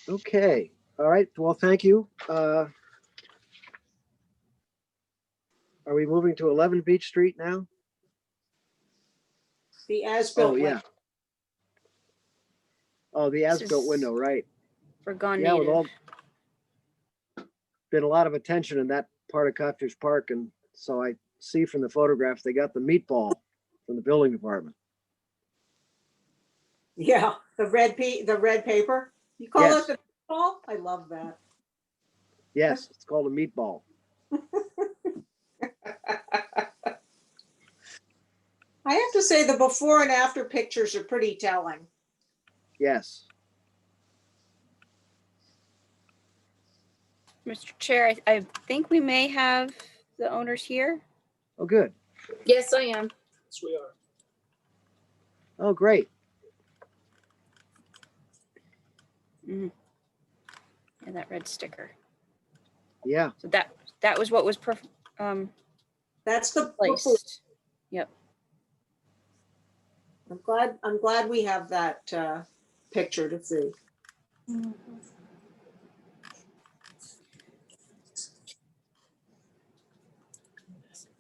Okay. All right. Well, thank you. Are we moving to 11 Beach Street now? The as-built. Oh, yeah. Oh, the This as-built is window, right. For Gone Yeah, with Native. been a lot of attention in that part of Codfish Park. And so I see from the photographs, they got the meatball from the building department. Yeah, the red paper. You call Yes. it the ball? I love that. Yes, it's called a meatball. I have to say the before and after pictures are pretty telling. Yes. Mr. Chair, I think we may have the owners here. Oh, good. Yes, I am. Yes, we are. Oh, great. Mhm. And that red sticker. Yeah. So that was what was That's the before. placed. Yep. I'm glad we have that picture to see.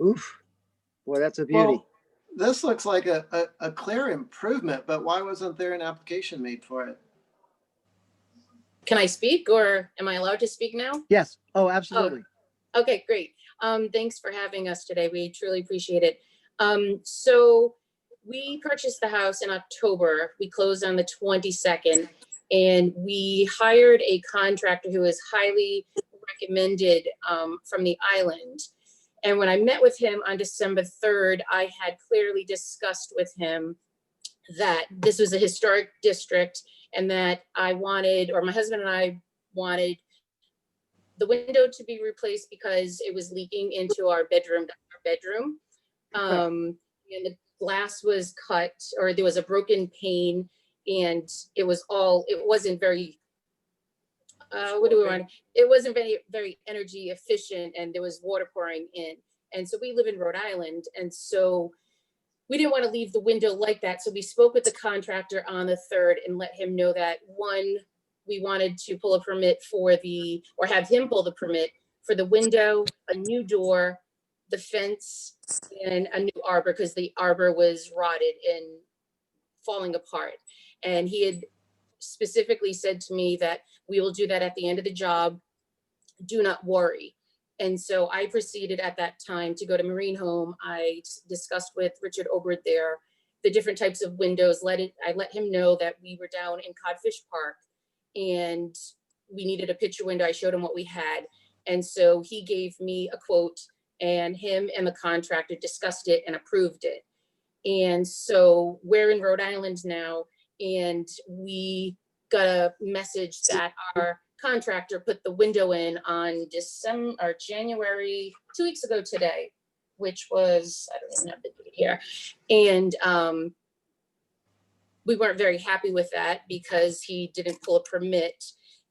Oof. Boy, that's a beauty. Well, this looks like a clear improvement, but why wasn't there an application made for it? Can I speak or am I allowed to speak now? Yes. Oh, absolutely. Okay, great. Thanks for having us today. We truly appreciate it. So we purchased the house in October. We closed on the 22nd, and we hired a contractor who is highly recommended from the island. And when I met with him on December 3rd, I had clearly discussed with him that this was a historic district and that I wanted, or my husband and I wanted, the window to be replaced because it was leaking into our bedroom. And the glass was cut, or there was a broken pane, and it wasn't very what do we want? It wasn't very energy efficient, and there was water pouring in. And so we live in Rhode Island, and so we didn't want to leave the window like that. So we spoke with the contractor on the 3rd and let him know that, one, we wanted to pull a permit for or have him pull the permit for the window, a new door, the fence, and a new arbor, because the arbor was rotted and falling apart. And he had specifically said to me that we will do that at the end of the job. Do not worry. And so I proceeded at that time to go to Marine Home. I discussed with Richard Obert there the different types of windows. I let him know that we were down in Codfish Park and we needed a picture window. I showed him what we had. And so he gave me a quote, and him and the contractor discussed it and approved it. And so we're in Rhode Island now, and we got a message that our contractor put the window in on January, 2 weeks ago today, which was, I don't even have the date here. And we weren't very happy with that because he didn't pull a permit.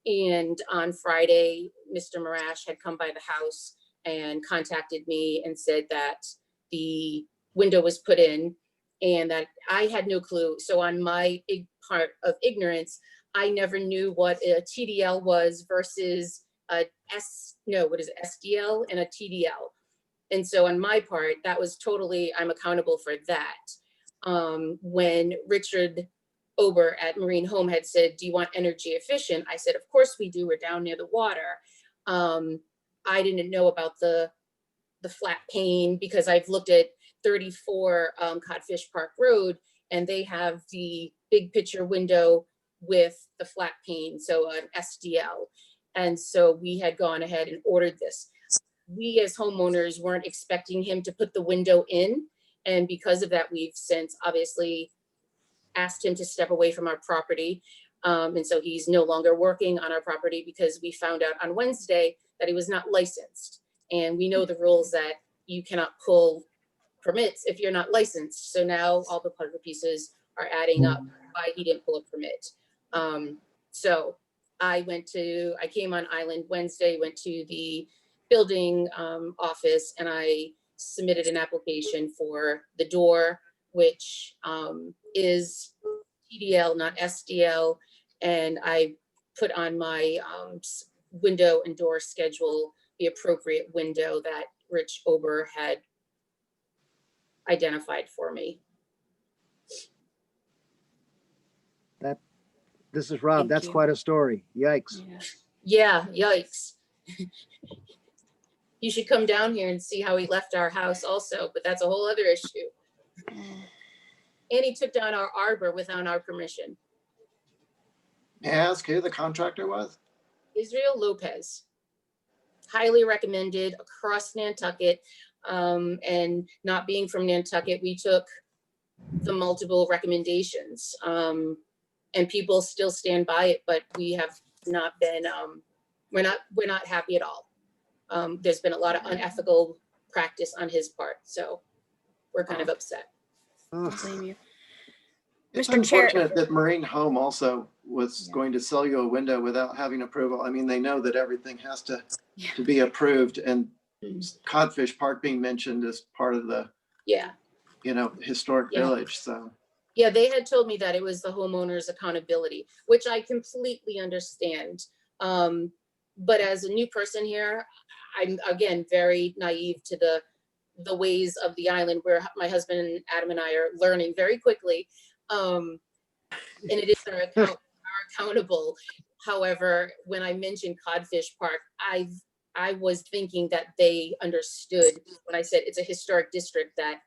And on Friday, Mr. Marash had come by the house and contacted me and said that the window was put in and that I had no clue. So on my part of ignorance, I never knew what a TDL was versus SDL and a TDL. And so on my part, that was totally, I'm accountable for that. When Richard Ober at Marine Home had said, do you want energy efficient? I said, of course we do, we're down near the water. I didn't know about the flat pane because I've looked at 34 Codfish Park Road, and they have the big picture window with the flat pane, so an SDL. And so we had gone ahead and ordered this. We as homeowners weren't expecting him to put the window in. And because of that, we've since obviously asked him to step away from our property. And so he's no longer working on our property because we found out on Wednesday that he was not licensed. And we know the rules that you cannot pull permits if you're not licensed. So now all the puzzle pieces are adding up why he didn't pull a permit. So I came on island Wednesday, went to the building office, and I submitted an application for the door, which is TDL, not SDL. And I put on my window and door schedule the appropriate window that Rich Ober had identified for me. This is Rob. Thank That's you. quite a story. Yikes. Yeah, yikes. You should come down here and see how he left our house also, but that's a whole other issue. And he took down our arbor without our permission. May I ask who the contractor was? Israel Lopez. Highly recommended across Nantucket. And not being from Nantucket, we took the multiple recommendations. And people still stand by it, but we have not been, we're not happy at all. There's been a lot of unethical practice on his part, so we're kind of upset. Ugh. Blame you. It's Mr. Chair. unfortunate that Marine Home also was going to sell you a window without having approval. I mean, they know that everything has to be approved, and Codfish Park being mentioned as part of the, Yeah. historic Yeah. village, so. Yeah, they had told me that it was the homeowner's accountability, which I completely understand. But as a new person here, I'm again very naive to the ways of the island, where my husband Adam and I are learning very quickly. And it is our accountable. However, when I mentioned Codfish Park, I was thinking that they understood when I said it's a historic district, that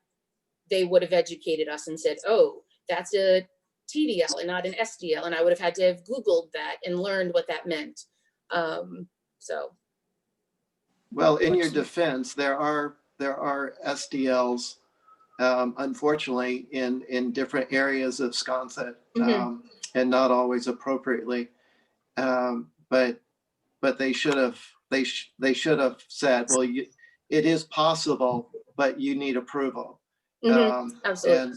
they would have educated us and said, oh, that's a TDL and not an SDL. And I would have had to have Googled that and learned what that meant. So. Well, in your defense, there are SDLs, unfortunately, in different areas of Sconset, and not always appropriately. But they should have said, well, it is possible, but you need approval. Absolutely.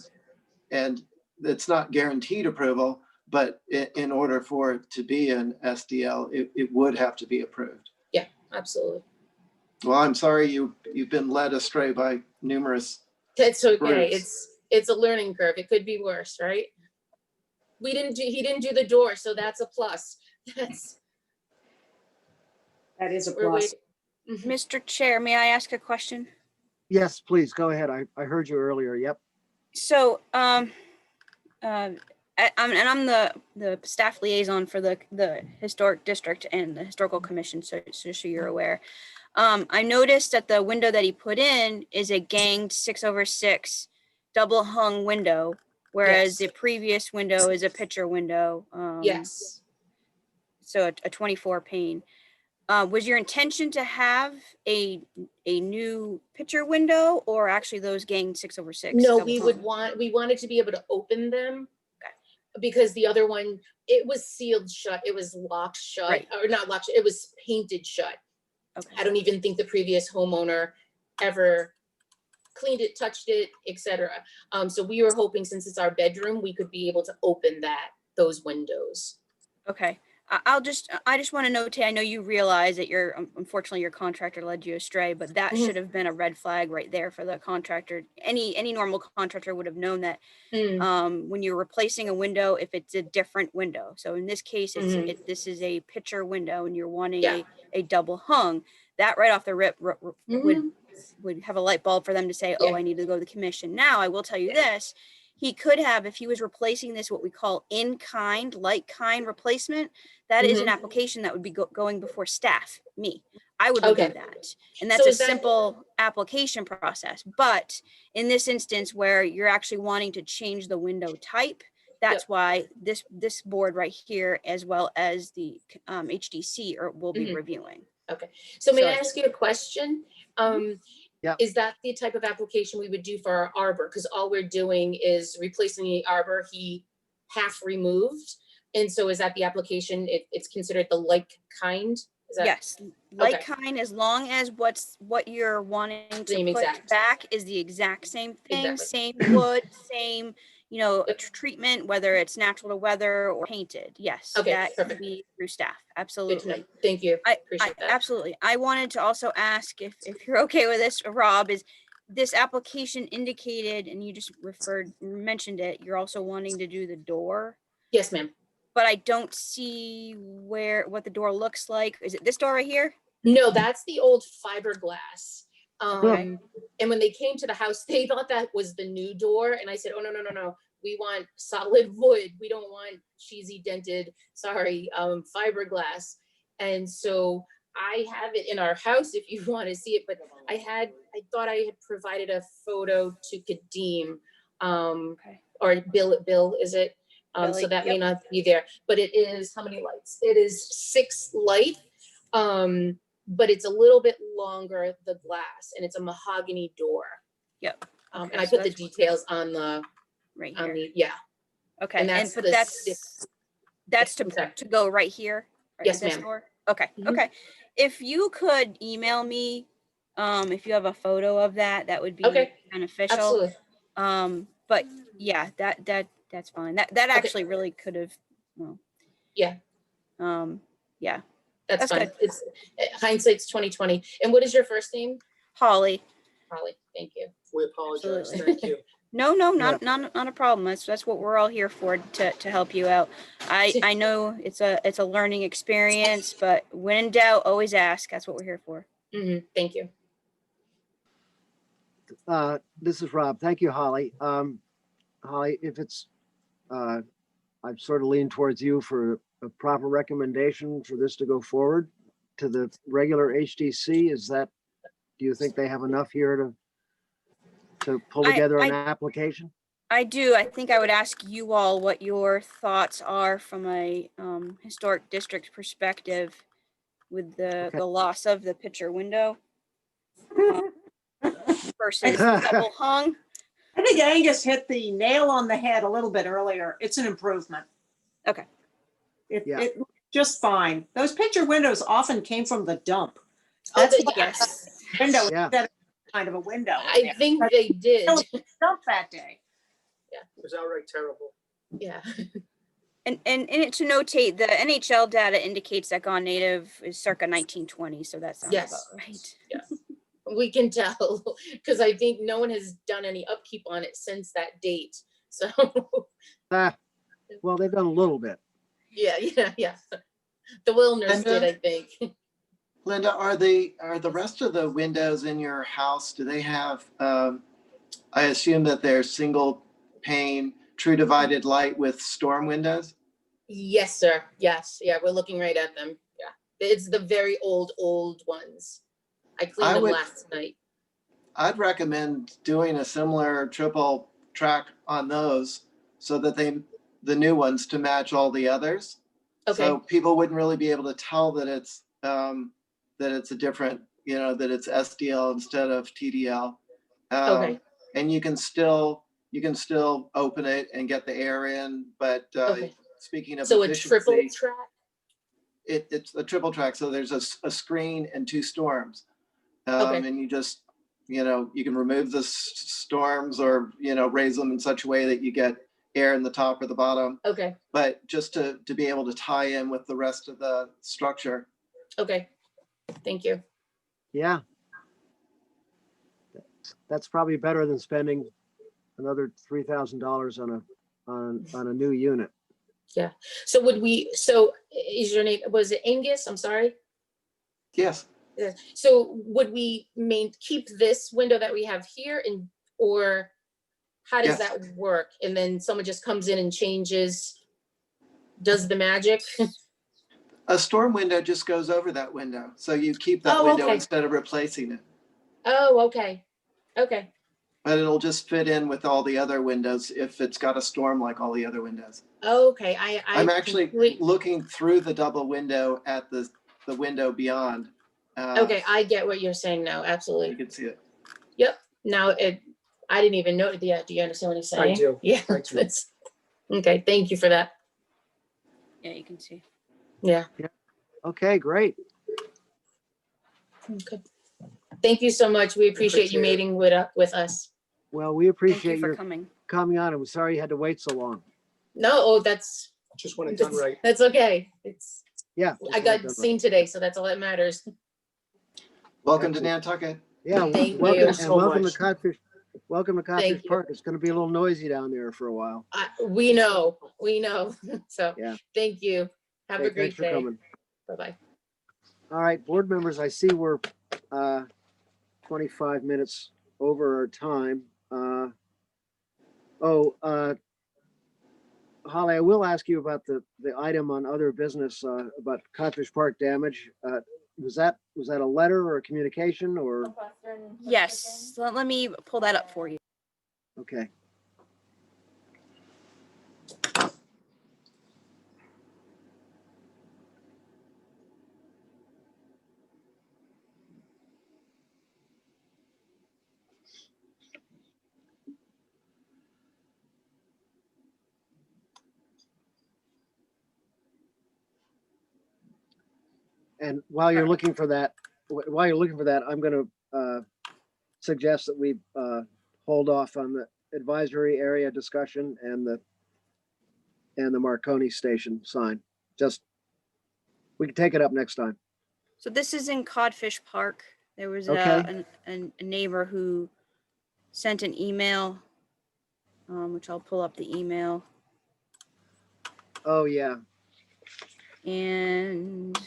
And it's not guaranteed approval, but in order for it to be an SDL, it would have to be approved. Yeah, absolutely. Well, I'm sorry you've been led astray by numerous. It's okay. Groups. It's a learning curve. It could be worse, right? He didn't do the door, so that's a plus. That is a We're plus. waiting. Mr. Chair, may I ask a question? Yes, please, go ahead. I heard you earlier. Yep. So, I'm the staff liaison for the historic district and the historical commission, so you're aware. I noticed that the window that he put in is a ganged 6/6 double hung window, whereas Yes. the previous window is a picture window. Yes. So a 24 pane. Was your intention to have a new picture window, or actually those ganged 6/6? No, double hung? we wanted to be able to open them because the other one, it was sealed shut. It was locked shut, Right. or not locked. It was painted shut. Okay. I don't even think the previous homeowner ever cleaned it, touched it, etc. So we were hoping, since it's our bedroom, we could be able to open those windows. Okay. I just want to notate, I know you realize that unfortunately your contractor led you astray, but that should have been a red flag right there for the contractor. Any normal contractor would have known that when you're replacing a window, if it's a different window. So in this case, this is a picture window and you're wanting a double hung, that right off the rip would have a light bulb for them to say, oh, I need to go to the commission. Now, I will tell you this. He could have, if he was replacing this, what we call in-kind, like-kind replacement, that is an application that would be going before staff, me. I would review that. And that's So a simple application process. But in this instance where you're actually wanting to change the window type, that's why this board right here, as well as the HDC will be reviewing. Okay. So may I ask you a question? Yep. Is that the type of application we would do for our arbor? Because all we're doing is replacing the arbor he half removed. And so is that the application? It's considered the like kind? Is that? Yes, like kind, as long as what you're wanting to Same put exact. back is the exact same thing, Exactly. same wood, same, treatment, whether it's natural to weather or painted. Yes, Okay, that perfect. can be through staff. Good to Absolutely. know. Thank you. I Appreciate that. absolutely. I wanted to also ask if you're okay with this, Rob, is this application indicated, and you just mentioned it, you're also wanting to do the door, Yes, ma'am. but I don't see what the door looks like. Is it this door right here? No, that's the old fiberglass. Okay. And when they came to the house, they thought that was the new door. And I said, oh, no. We want solid wood. We don't want cheesy dented, fiberglass. And so I have it in our house if you want to see it, but I thought I had provided a photo to Kadeem, or Bill, is it? So that may not be there, but it is, how many lights? It is 6 light, but it's a little bit longer, the glass, and it's a mahogany door. Yep. And I put the details on the, right here. Okay. And that's to go right here. Right, Yes, this ma'am. door? Okay. Okay. If you could email me, if you have a photo of that would be beneficial. Absolutely. But yeah, that's fine. That actually really could have, Yeah. Yeah. That's fine. good. It's hindsight's 2020. And what is your first name? Holly. Holly. Thank you. We apologize. Absolutely. Thank you. No, not a problem. That's what we're all here for, to help you out. I know it's a learning experience, but when in doubt, always ask. That's what we're here for. Thank you. This is Rob. Thank you, Holly. Holly, if it's, I've sort of leaned towards you for a proper recommendation for this to go forward to the regular HDC. Do you think they have enough here to pull together an application? I do. I think I would ask you all what your thoughts are from a historic district perspective with the loss of the picture window versus double hung. I think Angus hit the nail on the head a little bit earlier. It's an improvement. Okay. It just fine. Those picture windows often came from the dump. That's Yes. Window instead of kind of a window. I think they did. Dump that day. It was outright terrible. Yeah. And to notate, the NHL data indicates that Gone Native is circa 1920, so that sounds about Yes. right. Yes. We can tell, because I think no one has done any upkeep on it since that date. So, Well, they've done a little bit. yeah. The Wilners did, I think. Linda, are the rest of the windows in your house, do they have, I assume that they're single pane, true divided light with storm windows? Yes, sir. Yes. Yeah, we're looking right at them. Yeah. It's the very old ones. I cleaned them last night. I'd recommend doing a similar triple track on those so that the new ones to match all the others. Okay. So people wouldn't really be able to tell that it's a different, that it's SDL instead of TDL. Okay. And you can still open it and get the air in, but Okay. speaking of So a efficiency, triple track? it's a triple track. So there's a screen and two storms. Okay. And you just, you can remove the storms or, raise them in such a way that you get air in the top or the bottom. Okay. But just to be able to tie in with the rest of the structure. Okay. Thank you. Yeah. That's probably better than spending another $3,000 on a new unit. Yeah. So is your name, was it Angus? I'm sorry. Yes. Yeah. So would we keep this window that we have here or how does Yes. that work? And then someone just comes in and does the magic? A storm window just goes over that window. So you keep that window okay. instead of replacing it. Oh, okay. Okay. But it'll just fit in with all the other windows if it's got a storm like all the other windows. Okay. I'm actually looking through the double window at the window beyond. Okay, I get what you're saying now. Absolutely. You can see it. Yep. Now I didn't even know. Yeah. Do you understand what he's saying? I do. Yeah. I do. Okay. Thank you for that. Yeah, you can see. Yeah. Okay, great. Okay. Thank you so much. We appreciate you meeting with us. Well, we Thank appreciate you for your coming. coming on. I'm sorry you had to wait so long. No, that's Just want it done right. That's okay. Yeah. I got seen today, so that's all that matters. Welcome to Nantucket. Yeah, Thank welcome, you and so welcome much. to Codfish. Welcome to Codfish Thank you. Park. It's going to be a little noisy down there for a while. We know. So Yeah. thank you. Have a Okay, great thanks for day. coming. Bye-bye. All right, board members, I see we're 25 minutes over our time. Holly, I will ask you about the item on other business about Codfish Park damage. Was that a letter or a communication or? Yes, let me pull that up for you. Okay. And while you're looking for that, I'm going to suggest that we hold off on the advisory area discussion and the Marconi station sign. We can take it up next time. So this is in Codfish Park. There was Okay. a neighbor who sent an email, which I'll pull up the email. Oh, yeah. And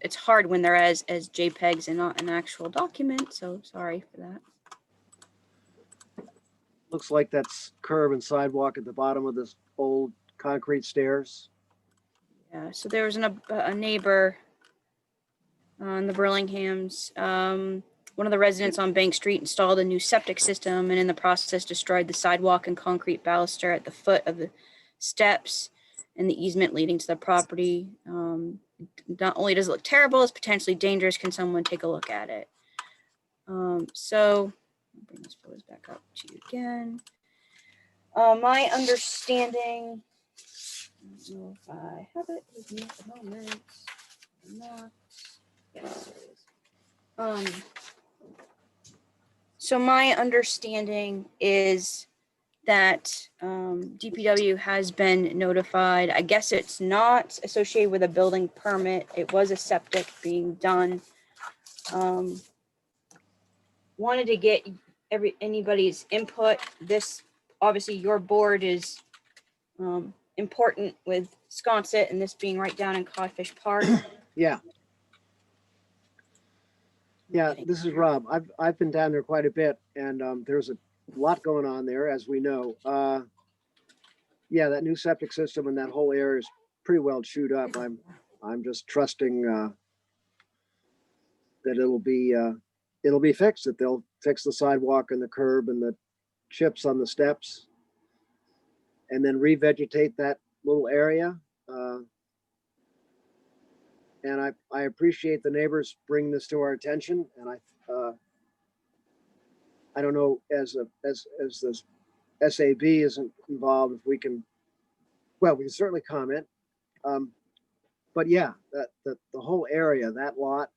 it's hard when they're as JPEGs and not an actual document. So sorry for that. Looks like that's curb and sidewalk at the bottom of this old concrete stairs. Yeah. So there was a neighbor on the Burlinghams. One of the residents on Bank Street installed a new septic system and in the process destroyed the sidewalk and concrete baluster at the foot of the steps and the easement leading to the property. Not only does it look terrible, it's potentially dangerous. Can someone take a look at it? So I'll bring these photos back up to you again. My understanding, I don't know if I have it with me at the moment. Or not. Yes, there it is. So my understanding is that DPW has been notified. I guess it's not associated with a building permit. It was a septic being done. Wanted to get anybody's input. This, obviously, your board is important with Sconset and this being right down in Codfish Park. Yeah. Yeah, this is Rob. I've been down there quite a bit, and there's a lot going on there, as we know. Yeah, that new septic system and that whole area is pretty well chewed up. I'm just trusting that it'll be fixed. That they'll fix the sidewalk and the curb and the chips on the steps, and then revegetate that little area. And I appreciate the neighbors bringing this to our attention. And I don't know, as the SAB isn't involved, if we can, well, we can certainly comment. But yeah, the whole area, that lot,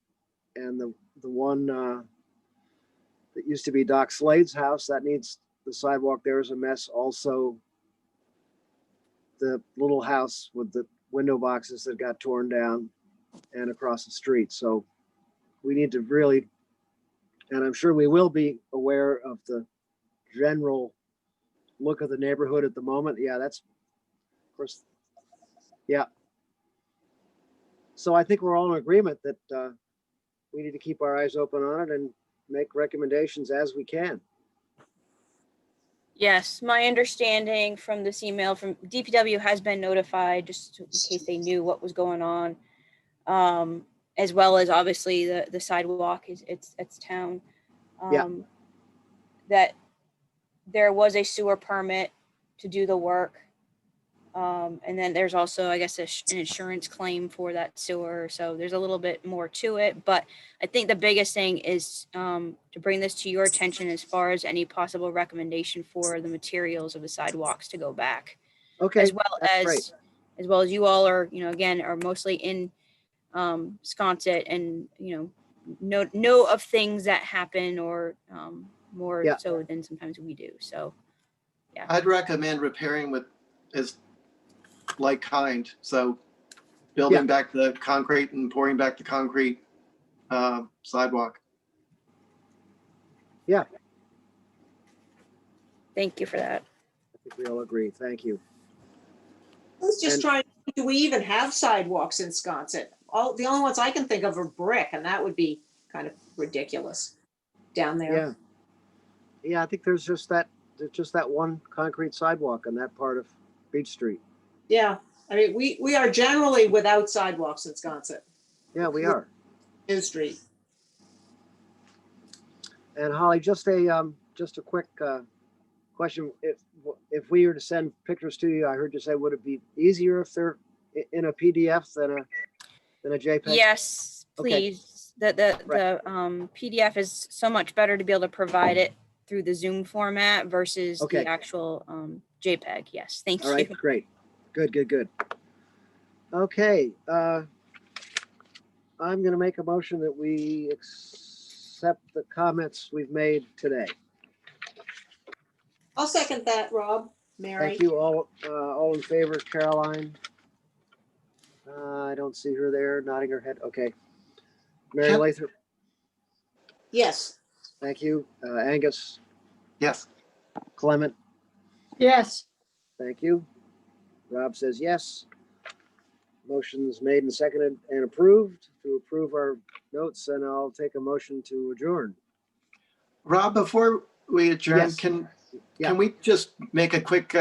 and the one that used to be Doc Slade's house, that needs, the sidewalk there is a mess. Also, the little house with the window boxes that got torn down and across the street. So we need to really, and I'm sure we will be aware of the general look of the neighborhood at the moment. Yeah, that's, of course, yeah. So I think we're all in agreement that we need to keep our eyes open on it and make recommendations as we can. Yes, my understanding from this email from DPW has been notified, just in case they knew what was going on. As well as obviously the sidewalk it's town. Yeah. That there was a sewer permit to do the work. And then there's also, I guess, an insurance claim for that sewer. So there's a little bit more to it. But I think the biggest thing is to bring this to your attention as far as any possible recommendation for the materials of the sidewalks to go back. Okay. As well that's great. as well as you all are, again, are mostly in Sconset and, know of things that happen or more Yeah. so than sometimes we do. So, yeah. I'd recommend repairing with as like kind. So building back the concrete and pouring back the concrete sidewalk. Yeah, Thank you for that. I think we all agree. Thank you. I was just And- trying, do we even have sidewalks in Sconset? The only ones I can think of are brick, and that would be kind of ridiculous down there. Yeah. Yeah, I think there's just that one concrete sidewalk on that part of Beach Street. Yeah, I mean, we are generally without sidewalks in Sconset, Yeah, we are. New Street. And Holly, just a quick question. If we were to send pictures to you, I heard you say, would it be easier if they're in a PDF than a JPEG? Yes, Okay. please. The PDF is so much better to be able to provide it through the Zoom format versus Okay. the actual JPEG. Yes, thank All right, you. great. Good. Okay. I'm going to make a motion that we accept the comments we've made today. I'll second that, Rob, Mary. Thank you all in favor. Caroline? I don't see her there, nodding her head. Okay. Mary Yep. Lathrop, Yes, thank you. Angus, Yes. Clement, Yes. thank you. Rob says yes. Motion's made and seconded and approved to approve our notes, and I'll take a motion to adjourn. Rob, before we adjourn, Yes. can Yeah. we just make a quick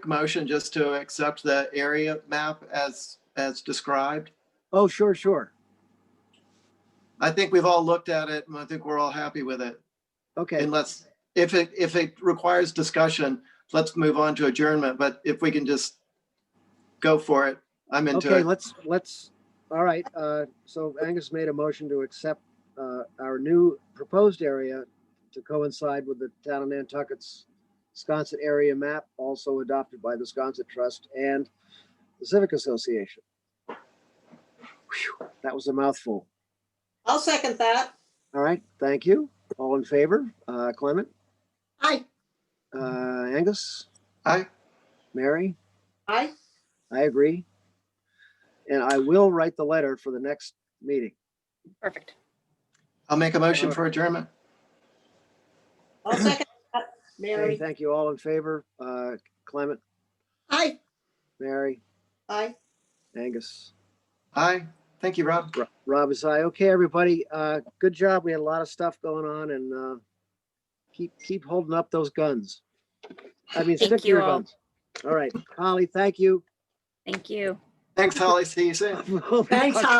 motion just to accept the area map as described? Oh, sure. I think we've all looked at it and I think we're all happy with it. Okay, Unless, if it requires discussion, let's move on to adjournment. But if we can just go for it, I'm into okay, it. let's, all right. So Angus made a motion to accept our new proposed area to coincide with the town of Nantucket's Sconset area map, also adopted by the Sconset Trust and the Civic Association. Whew, that was a mouthful. I'll second that. All right, thank you. All in favor? Clement, Aye. Angus, Aye. Mary, Aye. I agree. And I will write the letter for the next meeting. Perfect. I'll make a motion for adjournment. I'll second that. Okay, Mary. thank you. All in favor? Clement, Aye. Mary, Aye. Angus, Aye. Thank you, Rob. Rob is I. Okay, everybody, good job. We had a lot of stuff going on, and keep holding up those guns. I mean, Thank stick to you your all. guns. All right, Holly, thank you. Thank you. Thanks, Holly. See you soon. Thanks,